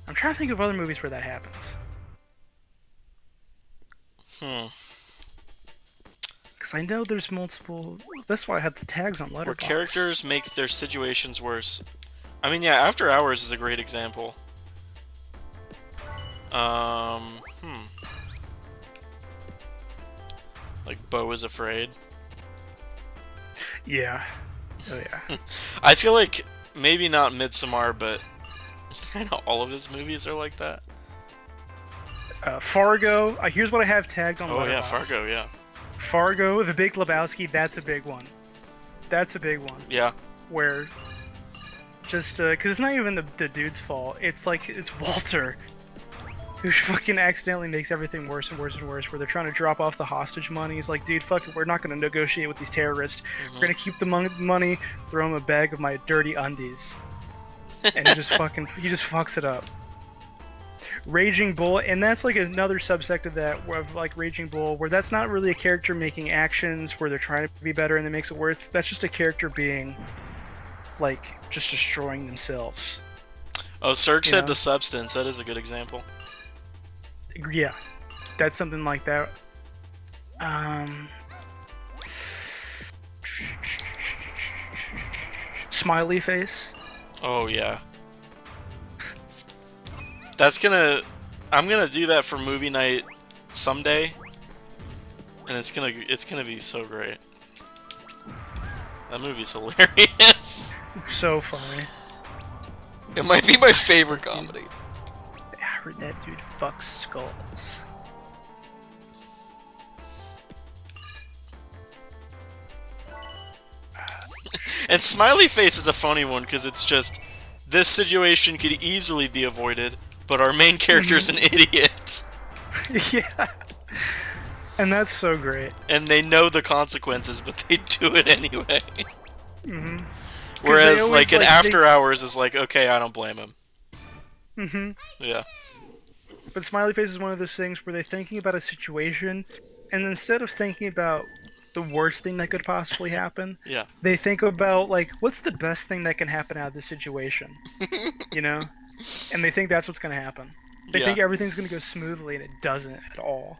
I'm trying to think of other movies where that happens. Because I know there's multiple... That's why I had the tags on Letterboxd. Where characters make their situations worse. I mean, yeah, After Hours is a great example. Like, Beau is Afraid. Yeah. Oh, yeah. I feel like, maybe not Midsommar, but I know all of his movies are like that. Fargo. Here's what I have tagged on Letterboxd. Oh, yeah, Fargo, yeah. Fargo, The Big Lebowski, that's a big one. That's a big one. Yeah. Where just, because it's not even the dude's fault. It's like, it's Walter, who fucking accidentally makes everything worse and worse and worse, where they're trying to drop off the hostage money. He's like, dude, fuck it, we're not going to negotiate with these terrorists. We're going to keep the money, throw him a bag of my dirty undies. And he just fucks it up. Raging Bull, and that's like another subsect of that, of like Raging Bull, where that's not really a character making actions where they're trying to be better and it makes it worse. That's just a character being, like, just destroying themselves. Oh, Cirque said The Substance. That is a good example. Yeah, that's something like that. Smiley Face. Oh, yeah. I'm gonna do that for movie night someday, and it's gonna be so great. That movie's hilarious. It's so funny. It might be my favorite comedy. I heard that dude fucks skulls. And Smiley Face is a funny one because it's just, this situation could easily be avoided, but our main character's an idiot. Yeah. And that's so great. And they know the consequences, but they do it anyway. Whereas, like, in After Hours is like, okay, I don't blame him. Yeah. But Smiley Face is one of those things where they're thinking about a situation, and instead of thinking about the worst thing that could possibly happen, Yeah. they think about, like, what's the best thing that can happen out of this situation? You know? And they think that's what's going to happen. They think everything's going to go smoothly, and it doesn't at all.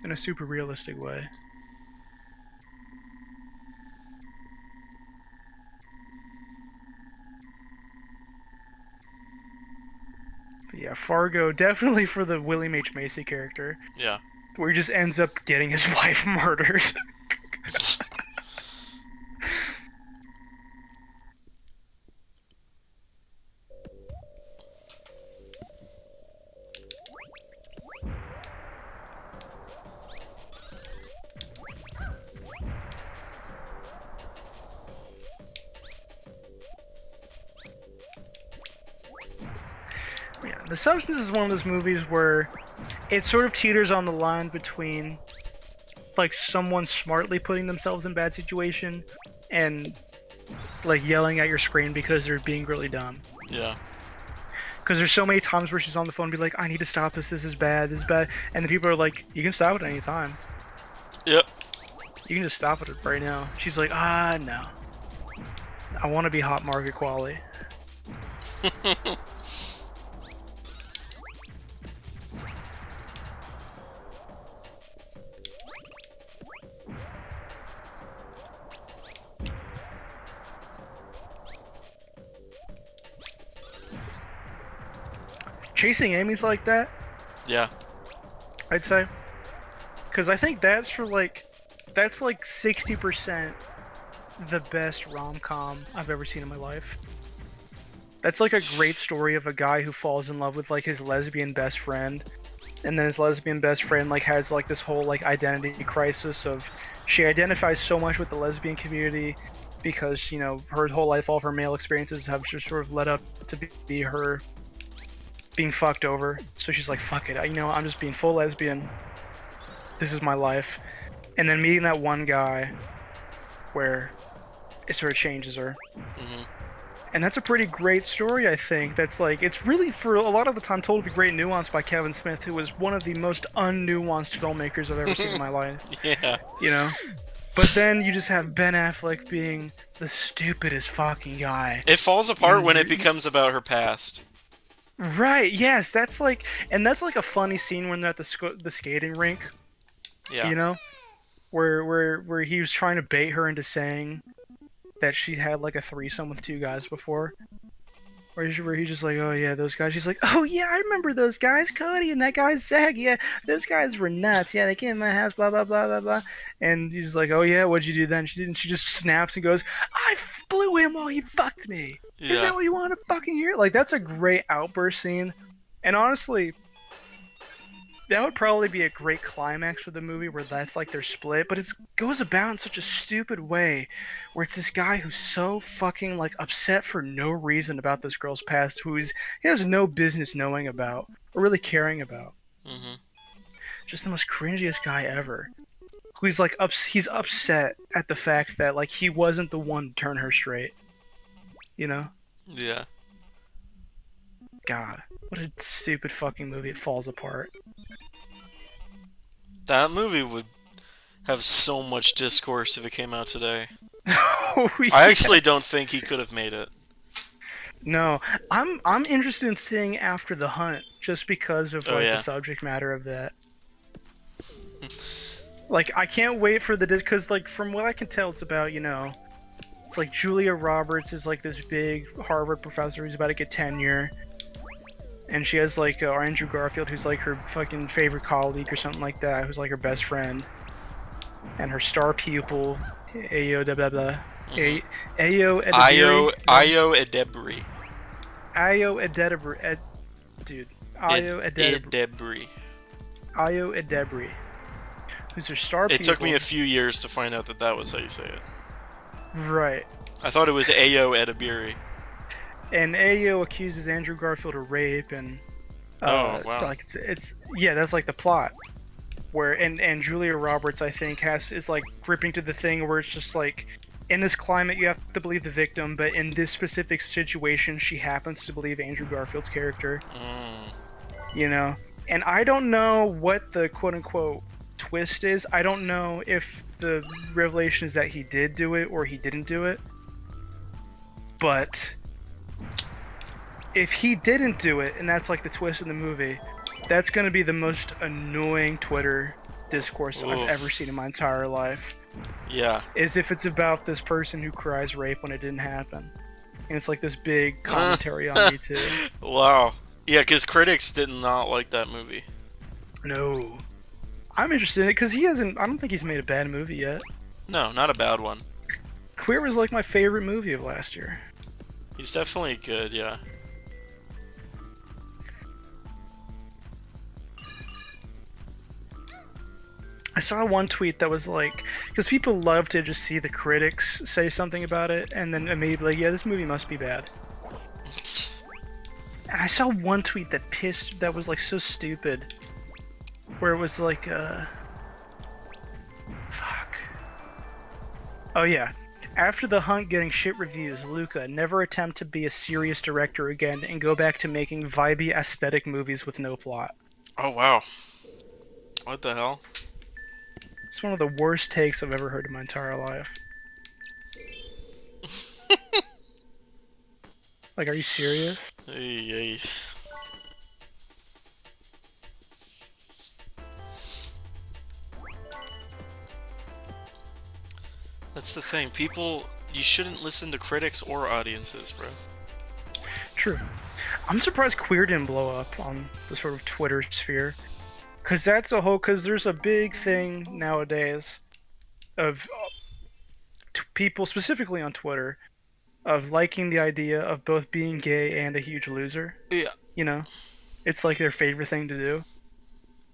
In a super realistic way. But yeah, Fargo, definitely for the William H. Macy character. Yeah. Where he just ends up getting his wife murdered. The Substance is one of those movies where it sort of teeters on the line between like someone smartly putting themselves in bad situation and like yelling at your screen because they're being really dumb. Yeah. Because there's so many times where she's on the phone and be like, I need to stop this, this is bad, and the people are like, you can stop it at any time. Yep. You can just stop it right now. She's like, no. I want to be hot market quality. Chasing Amy's like that, Yeah. I'd say. Because I think that's like 60% the best rom-com I've ever seen in my life. That's like a great story of a guy who falls in love with like his lesbian best friend, and then his lesbian best friend like has like this whole like identity crisis of she identifies so much with the lesbian community because, you know, her whole life, all of her male experiences have just sort of led up to be her being fucked over. So she's like, fuck it, you know, I'm just being full lesbian. This is my life. And then meeting that one guy where it sort of changes her. Mm-hmm. And that's a pretty great story, I think. That's like, it's really, for a lot of the time, told with great nuance by Kevin Smith, who was one of the most unnuanced filmmakers I've ever seen in my life. Yeah. You know? But then you just have Ben Affleck being the stupidest fucking guy. It falls apart when it becomes about her past. Right, yes, that's like, and that's like a funny scene when they're at the skating rink. Yeah. You know? Where he was trying to bait her into saying that she had like a threesome with two guys before. Where he's just like, oh yeah, those guys. She's like, oh yeah, I remember those guys, Cody and that guy Zach. Yeah, those guys were nuts. Yeah, they came in my house, blah blah blah blah blah. And he's like, oh yeah, what'd you do then? She didn't. She just snaps and goes, I blew him while he fucked me. Yeah. Is that what you want to fucking hear? Like, that's a great outburst scene. And honestly, that would probably be a great climax for the movie where that's like their split, but it goes about in such a stupid way where it's this guy who's so fucking like upset for no reason about this girl's past he has no business knowing about or really caring about. Mm-hmm. Just the most cringiest guy ever. Who's like he's upset at the fact that like he wasn't the one to turn her straight. You know? Yeah. God, what a stupid fucking movie. It falls apart. That movie would have so much discourse if it came out today. Oh, I actually yes. don't think he could have made it. No, I'm interested in seeing After the Hunt just because of like yeah. the subject matter of that. Like, I can't wait for because like from what I can tell, it's about, you know, it's like Julia Roberts is like this big Harvard professor who's about to get tenure. And she has like Andrew Garfield, who's like her fucking favorite colleague or something like that, who's like her best friend. And her star pupil, Ayo blah blah blah. Ayo Edebiri. Ayo Edebiri. Ayo Edebiri. Dude. Ayo Edebiri. Ayo Edebiri. Who's her star pupil. It took me a few years to find out that was how you say it. Right. I thought it was Ayo Edebiri. And Ayo accuses Andrew Garfield of rape, and oh wow, like it's yeah, that's like the plot. Where and Julia Roberts, I think, is like gripping to the thing where it's just like, in this climate you have to believe the victim, but in this specific situation she happens to believe Andrew Garfield's character. You know, and I don't know what the quote unquote twist is. I don't know if the revelation is that he did do it or he didn't do it, but if he didn't do it, and that's like the twist in the movie, that's going to be the most annoying Twitter discourse I've ever seen in my entire life. Yeah. Is if it's about this person who cries rape when it didn't happen. And it's like this big commentary on me too. Wow. Yeah, because critics did not like that movie. No. I'm interested in it because I don't think he's made a bad movie yet. No, not a bad one. Queer was like my favorite movie of last year. He's definitely good, yeah. I saw one tweet that was like, because people love to just see the critics say something about it, and then immediately, yeah, this movie must be bad. And I saw one tweet that was like so stupid, where it was like, fuck. Oh yeah. After The Hunt getting shit reviews, Luca never attempt to be a serious director again and go back to making vibey aesthetic movies with no plot. Oh wow. What the hell? It's one of the worst takes I've ever heard in my entire life. Like, are you serious? Hey. That's the thing. People, you shouldn't listen to critics or audiences, bro. True. I'm surprised Queer didn't blow up on the sort of Twitter sphere. Because there's a big thing nowadays of people, specifically on Twitter, of liking the idea of both being gay and a huge loser. Yeah. You know? It's like their favorite thing to do.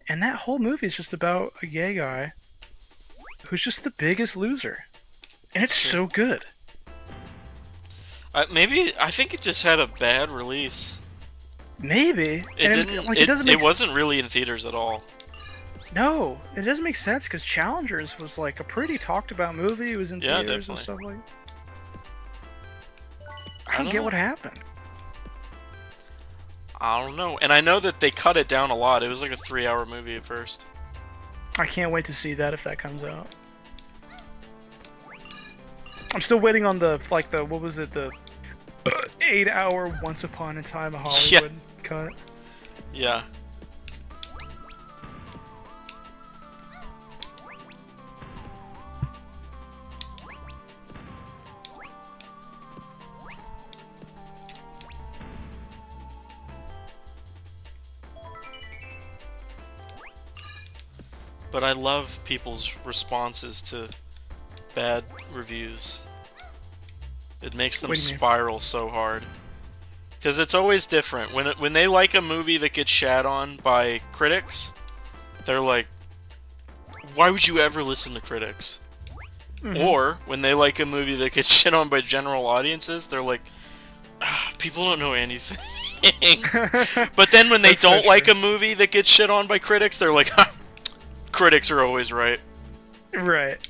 And that whole movie is just about a gay guy who's just the biggest loser. And it's so good. Maybe I think it just had a bad release. Maybe. It And didn't. like, It wasn't really in theaters at all. No, it doesn't make sense because Challengers was like a pretty talked about movie. It was in Yeah, theaters definitely. and stuff like. I don't get what happened. I don't know. And I know that they cut it down a lot. It was like a 3-hour movie at first. I can't wait to see that if that comes out. I'm still waiting on the what was it, the 8-hour Once Upon a Time in Hollywood cut. Yeah. But I love people's responses to bad reviews. It makes them What do you mean? spiral so hard. Because it's always different. When they like a movie that gets shat on by critics, they're like, why would you ever listen to critics? Mhm. Or, when they like a movie that gets shit on by general audiences, they're like, people don't know anything. But then when they That's so don't like true. a movie that gets shit on by critics, they're like, ha, critics are always right. Right.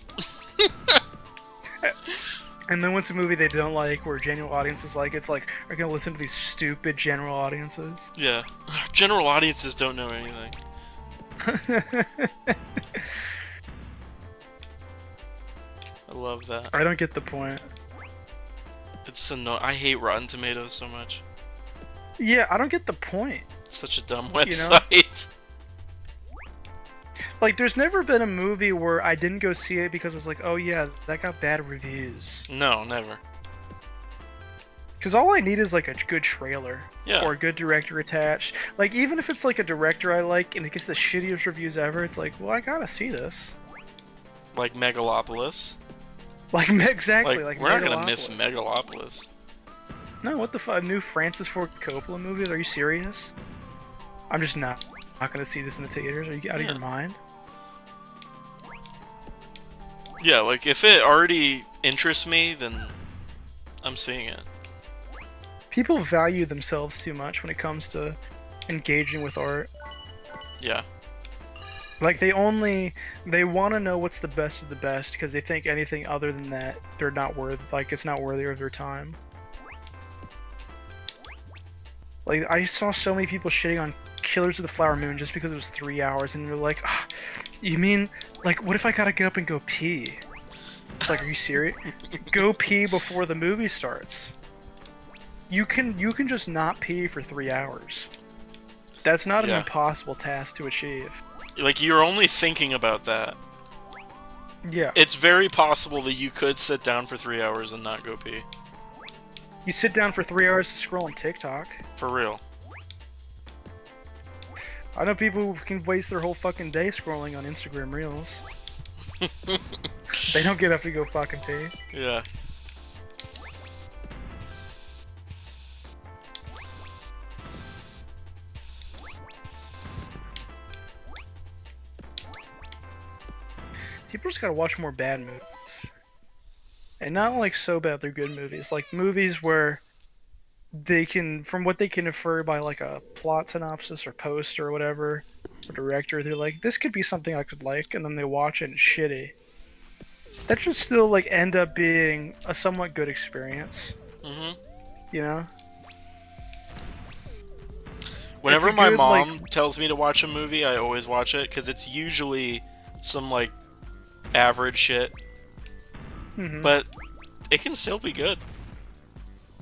And then once a movie they don't like, where general audiences like, it's like, are you gonna listen to these stupid general audiences? Yeah. General audiences don't know anything. I love that. I don't get the point. It's I hate Rotten Tomatoes so much. Yeah, I don't get the point. It's such a dumb know? website. Like, there's never been a movie where I didn't go see it because it was like, oh yeah, that got bad reviews. No, never. Because all I need is like a good trailer. Yeah. Or a good director attached. Like, even if it's like a director I like and it gets the shittiest reviews ever, it's like, well, I gotta see this. Like Megalopolis. Like, exactly. Like we're not gonna miss Megalopolis. Megalopolis. No, what the fuck? New Francis Ford Coppola movies? Are you serious? I'm just not gonna see this in the theaters. Are you out of your mind? Yeah, like if it already interests me, then I'm seeing it. People value themselves too much when it comes to engaging with art. Yeah. Like, they want to know what's the best of the best because they think anything other than that, they're not it's not worthy of their time. Like, I saw so many people shitting on Killers of the Flower Moon just because it was 3 hours, and they're like, ah, you mean, like, what if I gotta get up and go pee? It's like, are you serious? Go pee before the movie starts. You can just not pee for 3 hours. That's not an impossible task to achieve. Like, you're only thinking about that. Yeah. It's very possible that you could sit down for 3 hours and not go pee. You sit down for 3 hours to scroll on TikTok. For real. I know people who can waste their whole fucking day scrolling on Instagram Reels. They don't get up to go fucking pee. Yeah. People just gotta watch more bad movies. And not like so bad they're good movies. Like movies where they can, from what they can infer by like a plot synopsis or poster or whatever, or director, they're like, this could be something I could like, and then they watch it and it's shitty. That should still like end up being a somewhat good experience, Hmm. you know? It's Whenever a my good like, mom tells me to watch a movie, I always watch it because it's usually some like average shit, mhm. but it can still be good.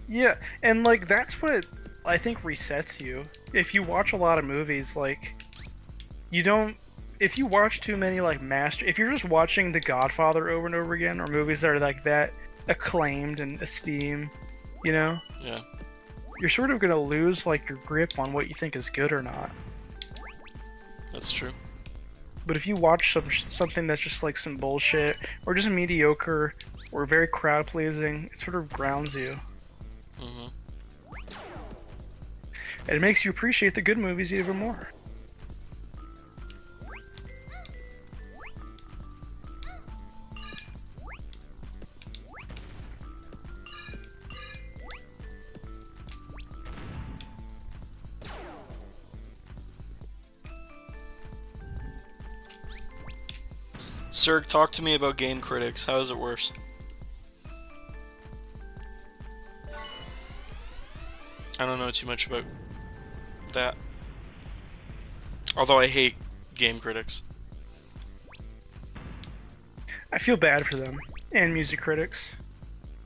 Yeah, and like that's what I think resets you. If you watch a lot of movies, like you don't. If you watch too many like master, if you're just watching The Godfather over and over again, or movies that are like that acclaimed and esteemed, you know, Yeah. you're sort of gonna lose like your grip on what you think is good or not. That's true. But if you watch something that's just like some bullshit or just mediocre or very crowd pleasing, it sort of grounds you. Hmm. And it makes you appreciate the good movies even more. Sir, talk to me about game critics. How is it worse? I don't know too much about that. Although I hate game critics. I feel bad for them and music critics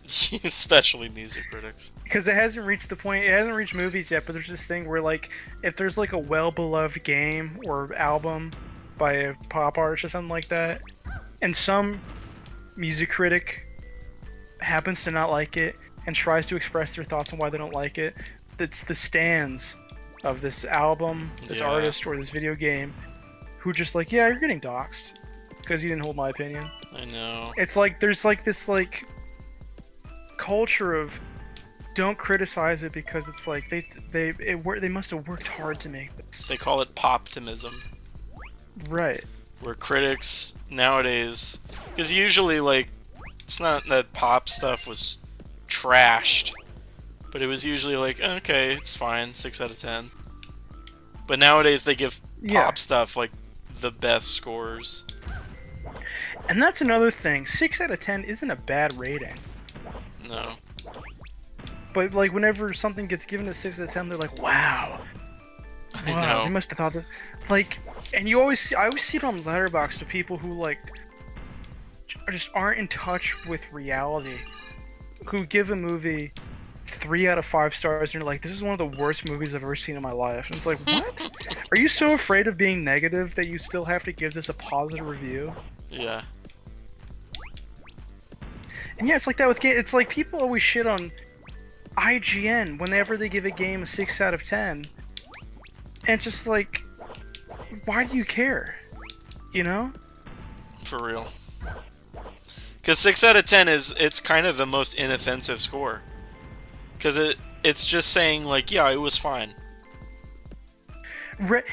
Especially music critics. because it hasn't reached the point. It hasn't reached movies yet, but there's this thing where like if there's like a well-beloved game or album by a pop artist or something like that, and some music critic happens to not like it and tries to express their thoughts on why they don't like it, that's the stands of this album, this Yeah. artist, or this video game who just like, yeah, you're getting doxxed because you didn't hold my opinion. I know. It's like there's like this like culture of don't criticize it because it's like they must have worked hard to make this. They call it poptimism. Right. Where critics nowadays, because usually like it's not that pop stuff was trashed, but it was usually like okay, it's fine, 6 out of 10. But nowadays they give Yeah. pop stuff like the best scores. And that's another thing. 6 out of 10 isn't a bad rating. No, But like whenever something gets given a 6 out of 10, they're like, wow. I Wow, know. they must have thought this. Like, and you always see, I always see it on Letterboxd to people who like just aren't in touch with reality, who give a movie 3 out of 5 stars, and you're like, this is one of the worst movies I've ever seen in my life. And it's like, what? Are you so afraid of being negative that you still have to give this a positive review? Yeah. And yeah, it's like that with games. It's like people always shit on IGN whenever they give a game a 6 out of 10. And it's just like, why do you care? You know? For real. Because 6 out of 10 it's kind of the most inoffensive score. Because it's just saying like, yeah, it was fine.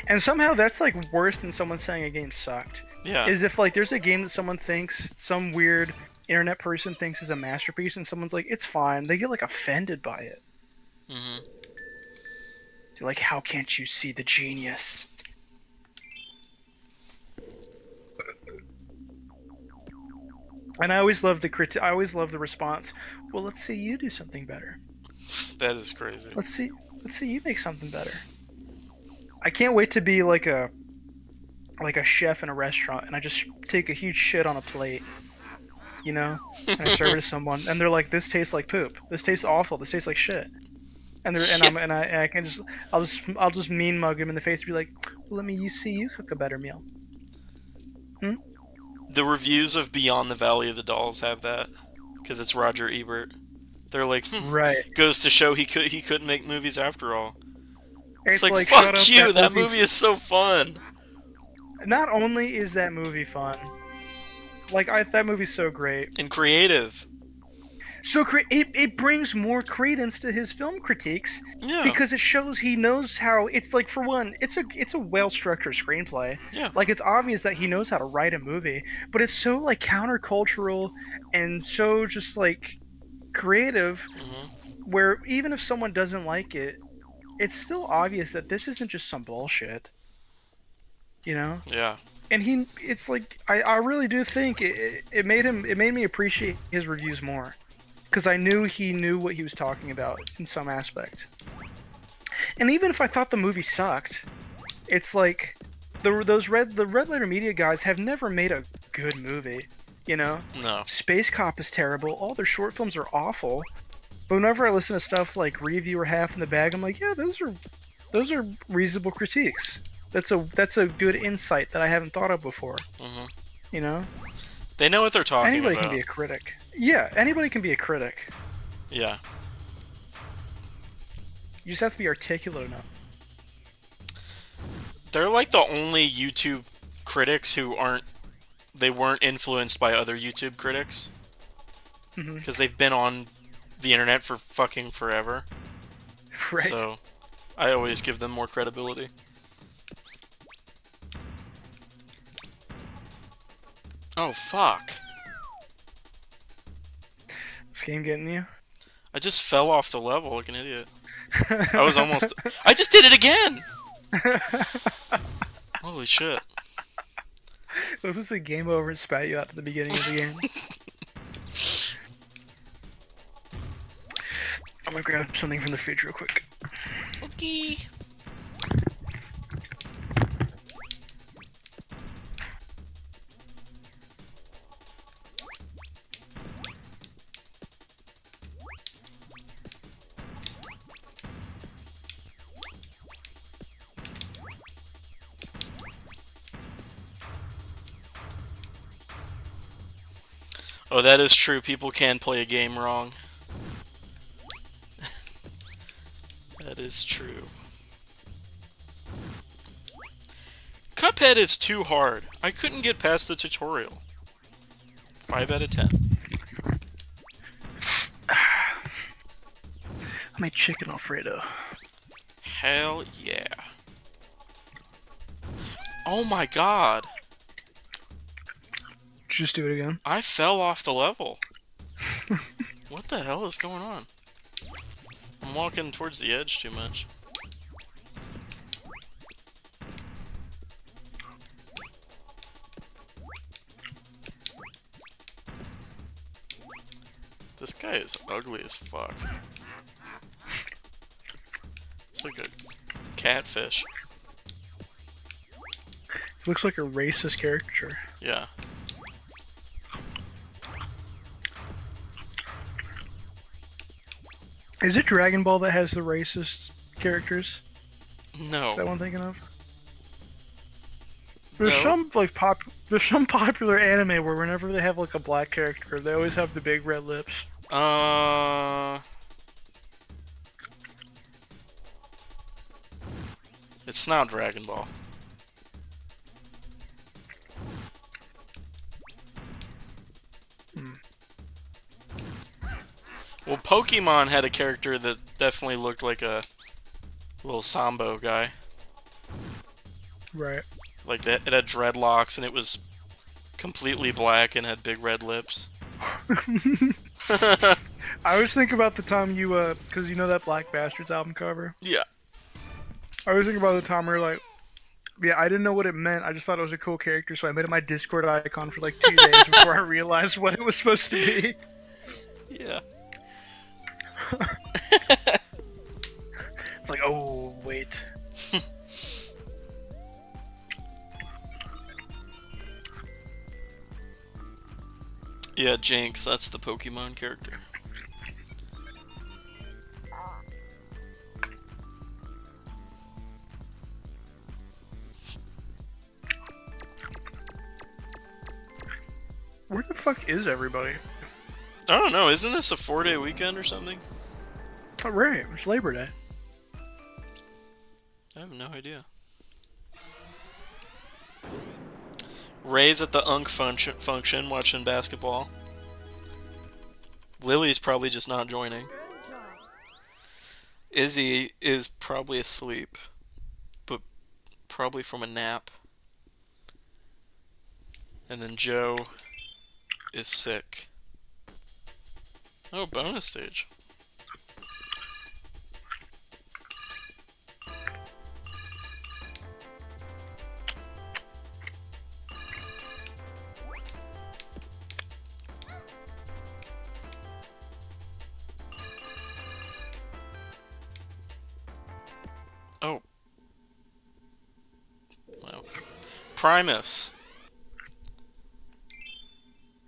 And somehow that's like worse than someone saying a game sucked. Yeah. Is if like there's a game that someone thinks, some weird internet person thinks is a masterpiece, and someone's like, it's fine. They get like offended by it. Hmm. They're like, how can't you see the genius? And I always love the I always love the response. Well, let's see you do something better. That is crazy. Let's see you make something better. I can't wait to be like a chef in a restaurant, and I just take a huge shit on a plate, you know, and I serve it to someone, and they're like, "This tastes like poop. This tastes awful. This tastes like shit." And I can just I'll just mean mug him in the face and be like, well, "Let me see you cook a better meal." The reviews of Beyond the Valley of the Dolls have that because it's Roger Ebert. They're like, Right. goes to show he couldn't make movies after all. It's like shut fuck up, you. That movie is so fun. Not only is that movie fun, like that movie's so great. And creative. So it brings more credence to his film critiques Yeah. because it shows he knows how. It's like, for one, it's a well structured screenplay. Yeah. Like, it's obvious that he knows how to write a movie, but it's so like countercultural and so just like creative, Mm-hmm. where even if someone doesn't like it, it's still obvious that this isn't just some bullshit. You know? Yeah. And it's like, I really do think it made me appreciate his reviews more. Because I knew he knew what he was talking about in some aspect. And even if I thought the movie sucked, it's like the Red Letter Media guys have never made a good movie. You know, No. Space Cop is terrible. All their short films are awful. But whenever I listen to stuff like Review or Half in the Bag, I'm like, yeah, those are reasonable critiques. That's a good insight that I haven't thought of before. Mm-hmm. You know, They know what they're talking anybody about. can be a critic. Yeah, anybody can be a critic. Yeah. You just have to be articulate enough. They're like the only YouTube critics who weren't influenced by other YouTube critics. Mhm. Because they've been on the internet for fucking forever. Right. So, I always give them more credibility. Oh, fuck. This game getting you? I just fell off the level like an idiot. I was almost... I just did it again! Holy shit. What was the game over and spat you out at the beginning of the game? I'm gonna grab something from the fridge real quick. Okay. Oh, that is true. People can play a game wrong. That is true. Cuphead is too hard. I couldn't get past the tutorial. 5 out of 10. I made chicken Alfredo. Hell yeah. Oh my god. Did you just do it again? I fell off the level. What the hell is going on? I'm walking towards the edge too much. This guy is ugly as fuck. It's like a catfish. Looks like a racist caricature. Yeah. Is it Dragon Ball that has the racist characters? No. Is that what I'm thinking of? There's No. there's some popular anime where whenever they have like a black character, they always have the big red lips. It's not Dragon Ball. Well, Pokemon had a character that definitely looked like a little Sambo guy. Right. Like that, it had dreadlocks and it was completely black and had big red lips. I always think about the time you, because you know that Black Bastards album cover? Yeah. I always think about the time where like, yeah, I didn't know what it meant. I just thought it was a cool character, so I made it my Discord icon for like 2 days before I realized what it was supposed to be. Yeah. It's like, oh, wait. Yeah, Jinx, that's the Pokemon character. Where the fuck is everybody? I don't know, isn't this a 4-day weekend or something? Oh, right, it's Labor Day. I have no idea. Ray's at the Unk function watching basketball. Lily's probably just not joining. Izzy is probably asleep, but probably from a nap. And then Joe is sick. Oh, bonus stage. Oh. Wow. Primus.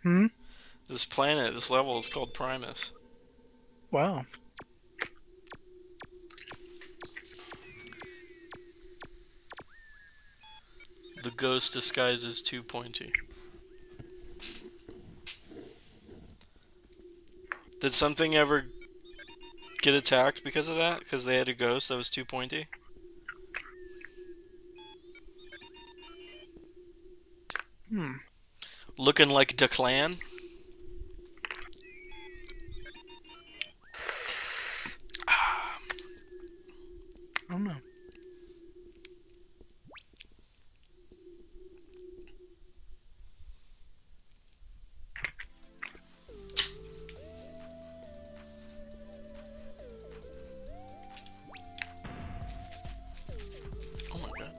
Hmm? This planet, this level is called Primus. Wow. The ghost disguise is too pointy. Did something ever get attacked because of that? Because they had a ghost that was too pointy? Hmm. Looking like Declan? I don't know. Oh my god.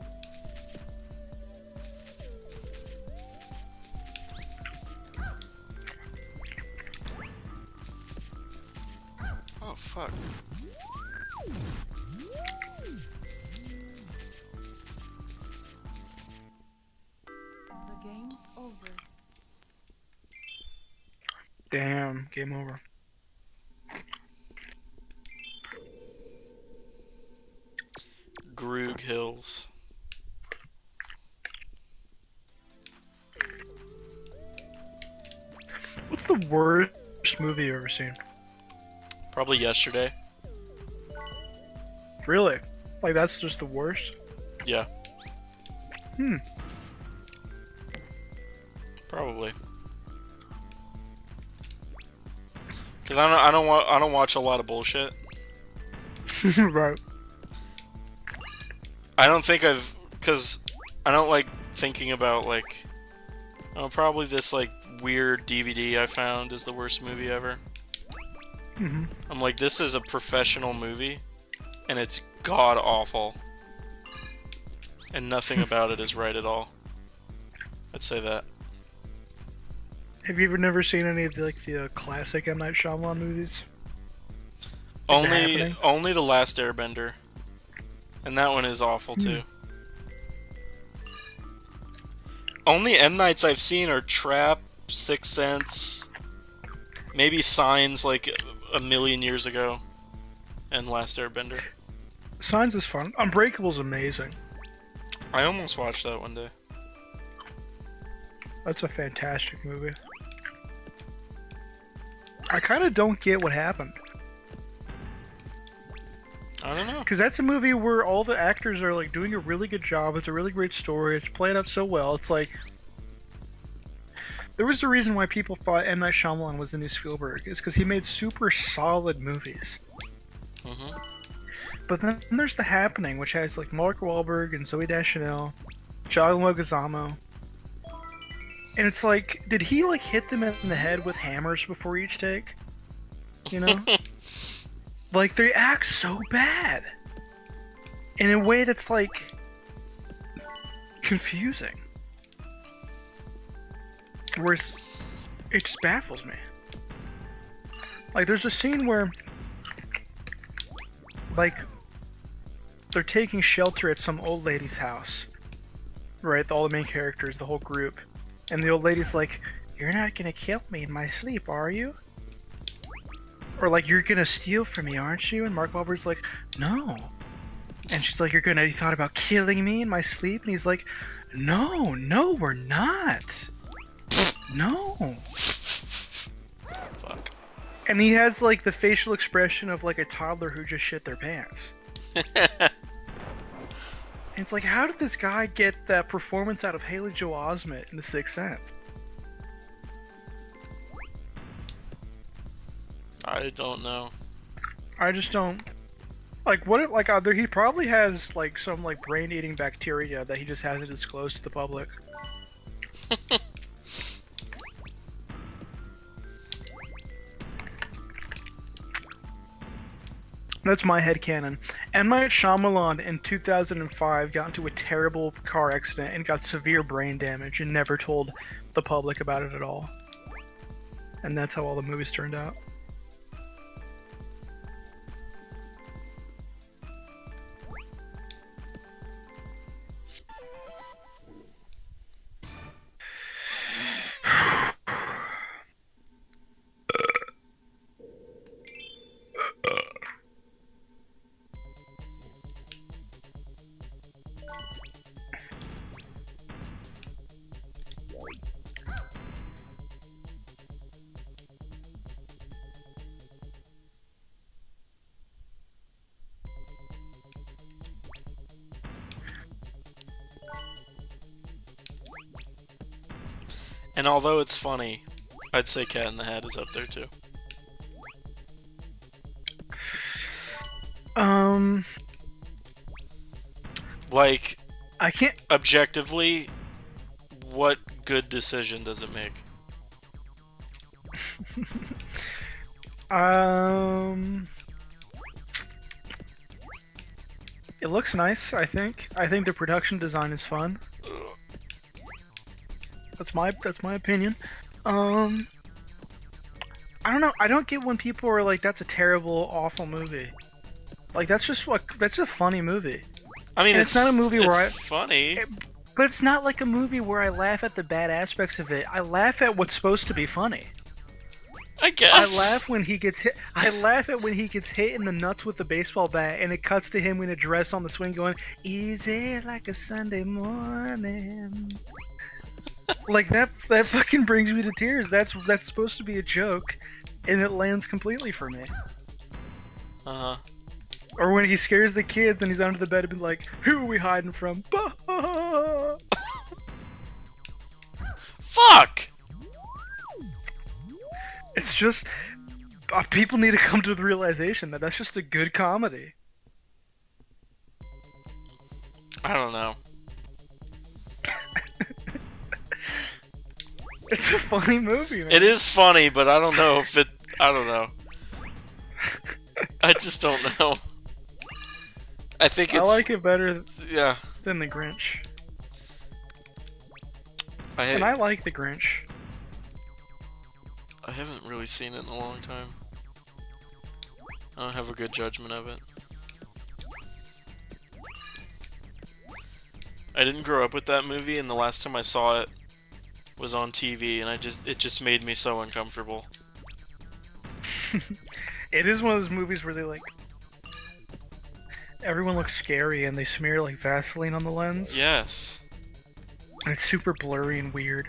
Oh fuck. The game's over. Damn, game over. Groog Hills. What's the worst movie you've ever seen? Probably yesterday. Really? Like, that's just the worst? Yeah. Hmm. Probably. Cause I don't watch a lot of bullshit. Right. I don't think cause I don't like thinking about like, oh, probably this like weird DVD I found is the worst movie ever. Mm-hmm. I'm like, this is a professional movie, and it's god awful, and nothing about it is right at all. I'd say that. Have you ever never seen any of the classic M. Night Shyamalan movies? Only Happening? The Last Airbender, and that one is awful too. Only M. Nights I've seen are Trap, Sixth Sense, maybe Signs like a million years ago, and Last Airbender. Signs is fun. Unbreakable's amazing. I almost watched that one day. That's a fantastic movie. I kind of don't get what happened. I don't know. Because that's a movie where all the actors are like doing a really good job. It's a really great story. It's played out so well. It's like there was a reason why people thought M. Night Shyamalan was the new Spielberg. Is because he made super solid movies. Mm-hmm. But then there's The Happening, which has like Mark Wahlberg and Zooey Deschanel, John Leguizamo. And it's like, did he like hit them in the head with hammers before each take? You know? Like, they act so bad. In a way that's like confusing. Whereas it just baffles me. Like, there's a scene where like they're taking shelter at some old lady's house. Right? All the main characters, the whole group. And the old lady's like, "You're not gonna kill me in my sleep, are you?" Or like, "You're gonna steal from me, aren't you?" And Mark Wahlberg's like, "No." And she's like, you thought about killing me in my sleep?" And he's like, "No, we're not. No." Fuck. And he has like the facial expression of like a toddler who just shit their pants. And it's like, how did this guy get that performance out of Haley Joel Osment in The Sixth Sense? I don't know. I just don't. Like, what? Like, either he probably has like some like brain-eating bacteria that he just hasn't disclosed to the public. That's my headcanon. M. Night Shyamalan in 2005 got into a terrible car accident and got severe brain damage and never told the public about it at all. And that's how all the movies turned out. And although it's funny, I'd say Cat in the Hat is up there too. Like, I can't. objectively, what good decision does it make? It looks nice. I think. I think the production design is fun. That's my opinion. I don't know. I don't get when people are like, "That's a terrible, awful movie." Like that's just a funny movie. I mean, And it's not a movie where it's funny. But it's not like a movie where I laugh at the bad aspects of it. I laugh at what's supposed to be funny. I guess. I laugh when he gets hit. I laugh at when he gets hit in the nuts with the baseball bat, and it cuts to him in a dress on the swing, going "Easy like a Sunday morning." Like that fucking brings me to tears. That's supposed to be a joke, and it lands completely for me. Uh huh. Or when he scares the kids and he's under the bed and be like, "Who are we hiding from?" Fuck. It's just people need to come to the realization that that's just a good comedy. I don't know. It's a funny movie, man. It is funny, but I don't know if it. I don't know. I just don't know. I think it's. I like it better Yeah. than The Grinch. I And I like The Grinch. haven't really seen it in a long time. I don't have a good judgment of it. I didn't grow up with that movie, and the last time I saw it was on TV, and it just made me so uncomfortable. It is one of those movies where they like everyone looks scary and they smear like Vaseline on the lens. Yes. And it's super blurry and weird.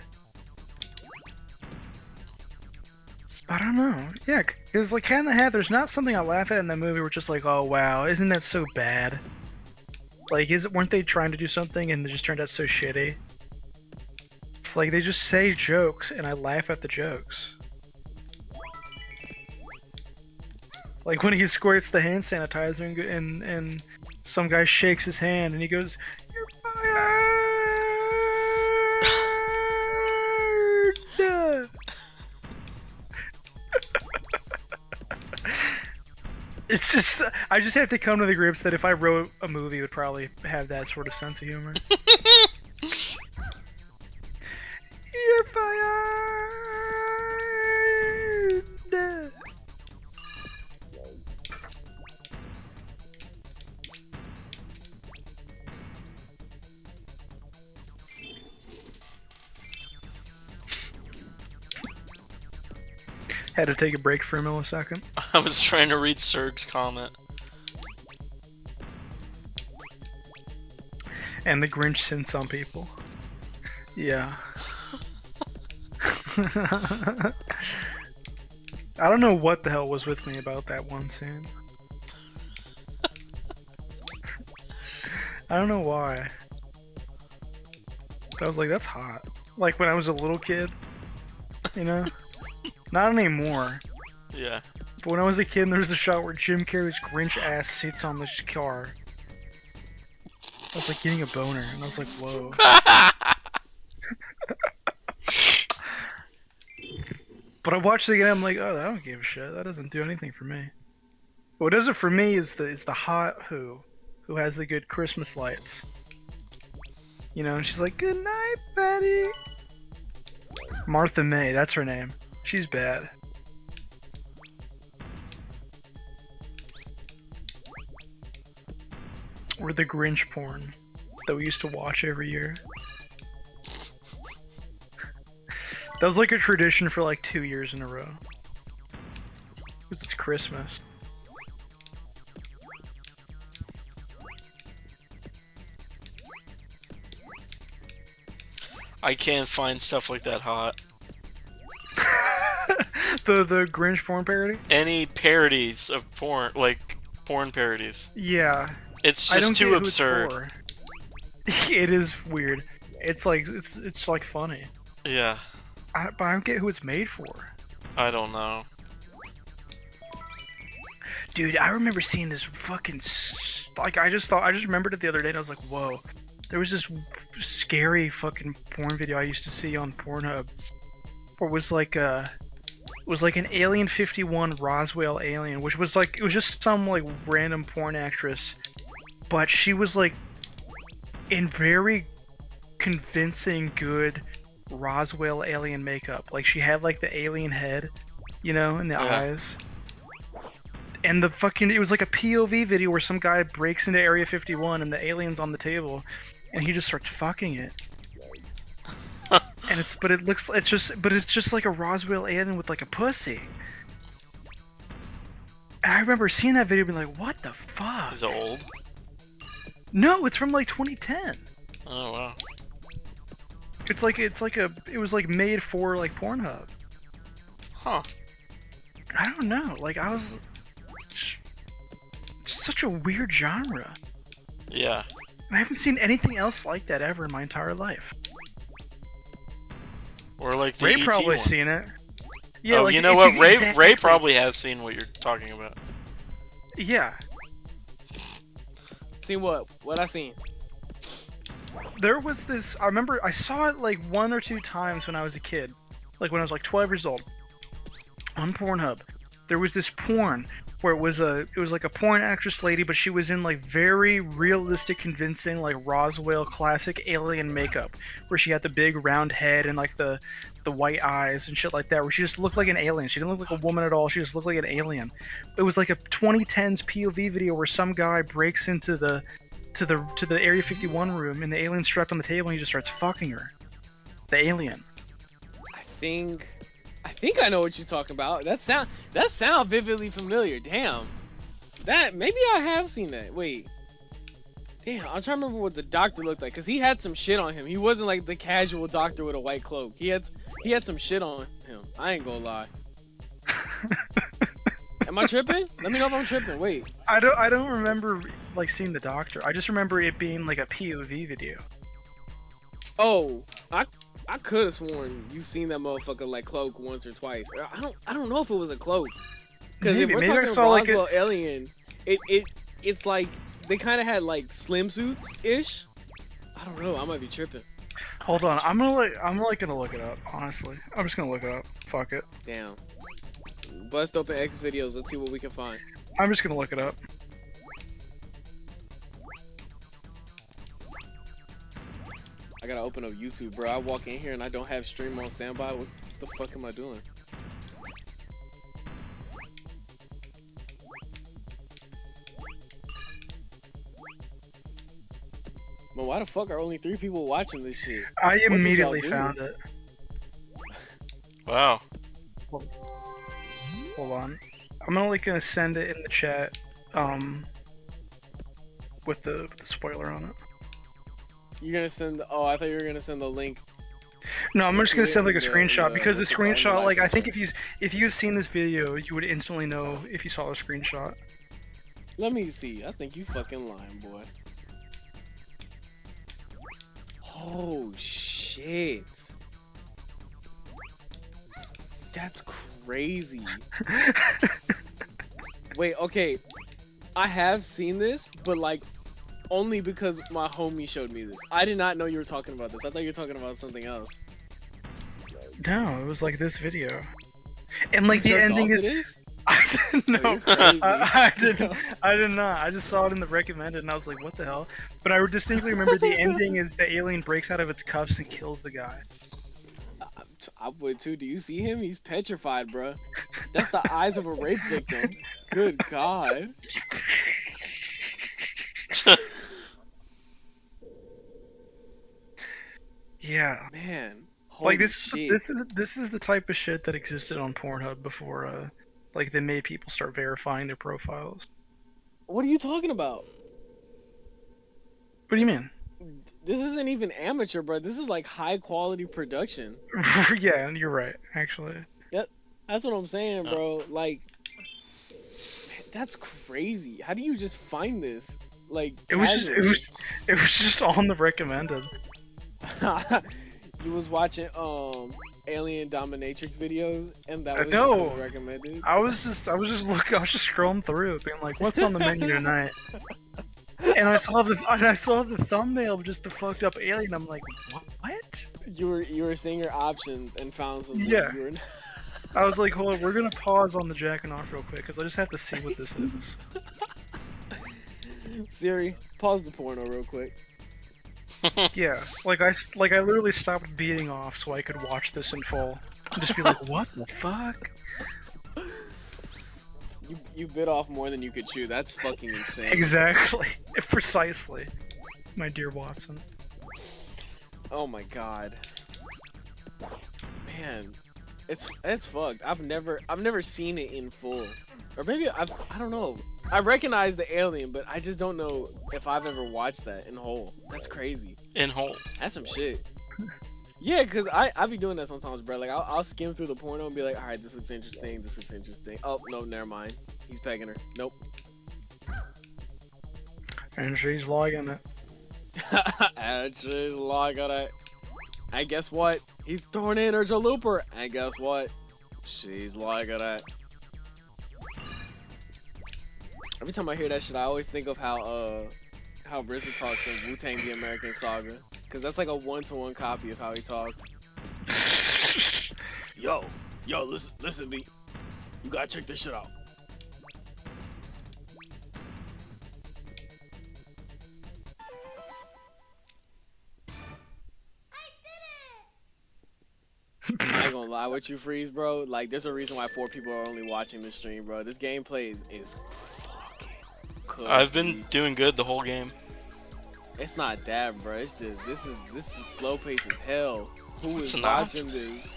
I don't know. Yeah, because like Cat in the Hat, there's not something I laugh at in that movie where it's just like, oh wow, isn't that so bad? Like, weren't they trying to do something and it just turned out so shitty? It's like they just say jokes and I laugh at the jokes. Like when he squirts the hand sanitizer and some guy shakes his hand and he goes, "You're fired!" It's just, I just have to come to the grips that if I wrote a movie, it would probably have that sort of sense of humor. You're fired! Had to take a break for a millisecond. I was trying to read Serg's comment. And the Grinch sent on people. Yeah. I don't know what the hell was with me about that one scene. I don't know why. I was like, that's hot. Like when I was a little kid, you know? Not anymore. Yeah. But when I was a kid, there was a shot where Jim Carrey's Grinch ass sits on the car. I was like getting a boner, and I was like, whoa. But I watched it again, I'm like, oh, I don't give a shit. That doesn't do anything for me. What does it for me is the hot who has the good Christmas lights. You know, and she's like, "Good night, Betty." Martha May, that's her name. She's bad. Or the Grinch porn that we used to watch every year. That was like a tradition for like 2 years in a row. Because it's Christmas. I can't find stuff like that hot. the Grinch porn parody? Any parodies of porn, like porn parodies. Yeah. It's I don't just too get who it's absurd. for. It is weird. It's like it's like funny. Yeah, But I don't get who it's made for. I don't know. Dude, I remember seeing this fucking like I just remembered it the other day and I was like, whoa. There was this scary fucking porn video I used to see on Pornhub where it was like an Alien 51 Roswell alien, which was like it was just some like random porn actress, but she was like in very convincing good Roswell alien makeup. Like she had like the alien head, you know, and the eyes. And the fucking it was like a POV video where some guy breaks into Area 51 and the alien's on the table and he just starts fucking it. And it's just like a Roswell alien with like a pussy. And I remember seeing that video being like, what the fuck? Is it old? No, it's from like 2010. Oh wow. It was like made for like Pornhub. Huh. I don't know. Like it's such a weird genre. Yeah. And I haven't seen anything else like that ever in my entire life. Or like the Ray ET probably one. seen it. Yeah, Oh, like, you know it's what? Ray exactly- probably has seen what you're talking about. Yeah. Seen what? What I seen? There was this. I remember I saw it like 1 or 2 times when I was a kid, like when I was like 12 years old, on Pornhub. There was this porn where it was like a porn actress lady, but she was in like very realistic, convincing like Roswell classic alien makeup, where she had the big round head and like the white eyes and shit like that, where she just looked like an alien. She didn't look like a woman at all. She just looked like an alien. It was like a 2010s POV video where some guy breaks into the Area 51 room and the alien's strapped on the table and he just starts fucking her. The alien. I think I know what you're talking about. That sound vividly familiar. Damn. That maybe I have seen that. Wait. Damn, I'm trying to remember what the doctor looked like, cause he had some shit on him. He wasn't like the casual doctor with a white cloak. He had some shit on him. I ain't gonna lie. Am I tripping? Let me know if I'm tripping. Wait. I don't remember like seeing the doctor. I just remember it being like a POV video. Oh, I could have sworn you seen that motherfucker like cloak once or twice. I don't know if it was a cloak. Cause if we're Maybe I talking saw, like, Roswell alien, it's like they kind of had like slim suits ish. I don't know. I might be tripping. Hold on, I'm gonna look it up. Honestly, I'm just gonna look it up. Fuck it. Damn. Bust open X videos. Let's see what we can find. I'm just gonna look it up. I gotta open up YouTube, bro. I walk in here and I don't have stream on standby. What the fuck am I doing? But why the fuck are only 3 people watching this shit? I did y'all immediately do? found it. Wow. Hold on. I'm only gonna send it in the chat, with the spoiler on it. You're gonna send? Oh, I thought you were gonna send the link. No, I'm just gonna send like a Yeah, screenshot because the what's it called? screenshot, like I think if you've seen this video, you would instantly know if you saw the screenshot. Let me see. I think you fucking lying, boy. Oh shit. That's crazy. Wait, okay. I have seen this, but like only because my homie showed me this. I did not know you were talking about this. I thought you were talking about something else. No, it was like this video, and like the Jerked ending off is to this? I didn't Oh, know. you're crazy. I didn't. I did not. I just saw it in the recommended, and I was like, "What the hell?" But I distinctly remember the ending is the alien breaks out of its cuffs and kills the guy. I would too. Do you see him? He's petrified, bruh. That's the eyes of a rape victim. Good God. Yeah. Man. Holy Like this. shit. This is the type of shit that existed on Pornhub before. Like they made people start verifying their profiles. What are you talking about? What do you mean? This isn't even amateur, bro. This is like high quality production. Yeah, you're right. Actually. That's what I'm saying, bro. Like, that's crazy. How do you just find this? Like, It was casually? just on the recommended. You was watching Alien Dominatrix videos, and that was No. just recommended. I was just scrolling through, being like, "What's on the menu tonight?" And I saw the thumbnail of just the fucked up alien. I'm like, "What?" You were seeing your options and found something. Yeah. You were... I was like, "Hold on, we're gonna pause on the jacking off real quick because I just have to see what this is." Siri, pause the porno real quick. Yeah, like I literally stopped beating off so I could watch this in full. And just be like, "What the fuck?" You bit off more than you could chew. That's fucking insane. Exactly, precisely, my dear Watson. Oh my god. Man, it's fucked. I've never seen it in full. Or maybe I don't know. I recognize the alien, but I just don't know if I've ever watched that in whole. That's crazy. In whole. That's some shit. Yeah, cause I be doing that sometimes, bro. Like I'll skim through the porno and be like, all right, this looks interesting. This looks interesting. Oh no, never mind. He's pegging her. Nope. And she's logging it. And she's liking it. And guess what? He's throwing in her jalooper. And guess what? She's liking it. Every time I hear that shit, I always think of how RZA talks in Wu-Tang: The American Saga, cause that's like a one-to-one copy of how he talks. Yo, listen, B. You gotta check this shit out. I ain't gonna lie with you, Freeze, bro. Like, there's a reason why 4 people are only watching this stream, bro. This gameplay is fucking cooked. I've been doing good the whole game. It's not that, bro. It's just this is slow pace as hell. Who It's is not. watching this?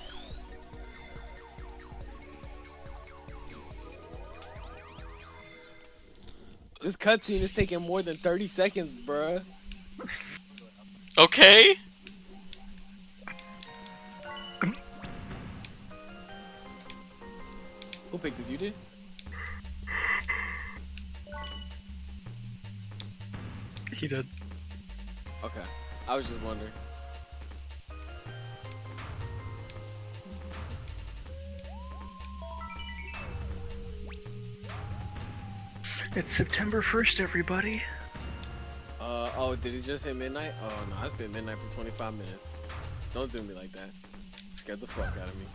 This cutscene is taking more than 30 seconds, bruh. Okay. Who picked this? You did? He did. Okay. I was just wondering. It's September 1st, everybody. Oh, did it just hit midnight? Oh no, it's been midnight for 25 minutes. Don't do me like that. Scared the fuck out of me.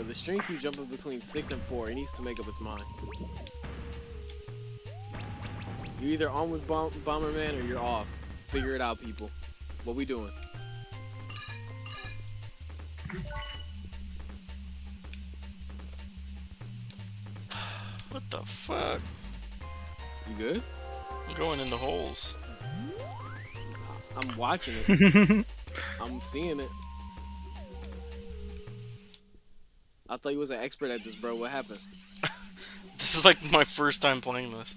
the string keeps jumping between 6 and 4. It needs to make up its mind. You're either on with Bomberman or you're off. Figure it out, people. What we doing? What the fuck? You good? I'm going into holes. I'm watching it. I'm seeing it. I thought you was an expert at this, bro. What happened? This is like my first time playing this.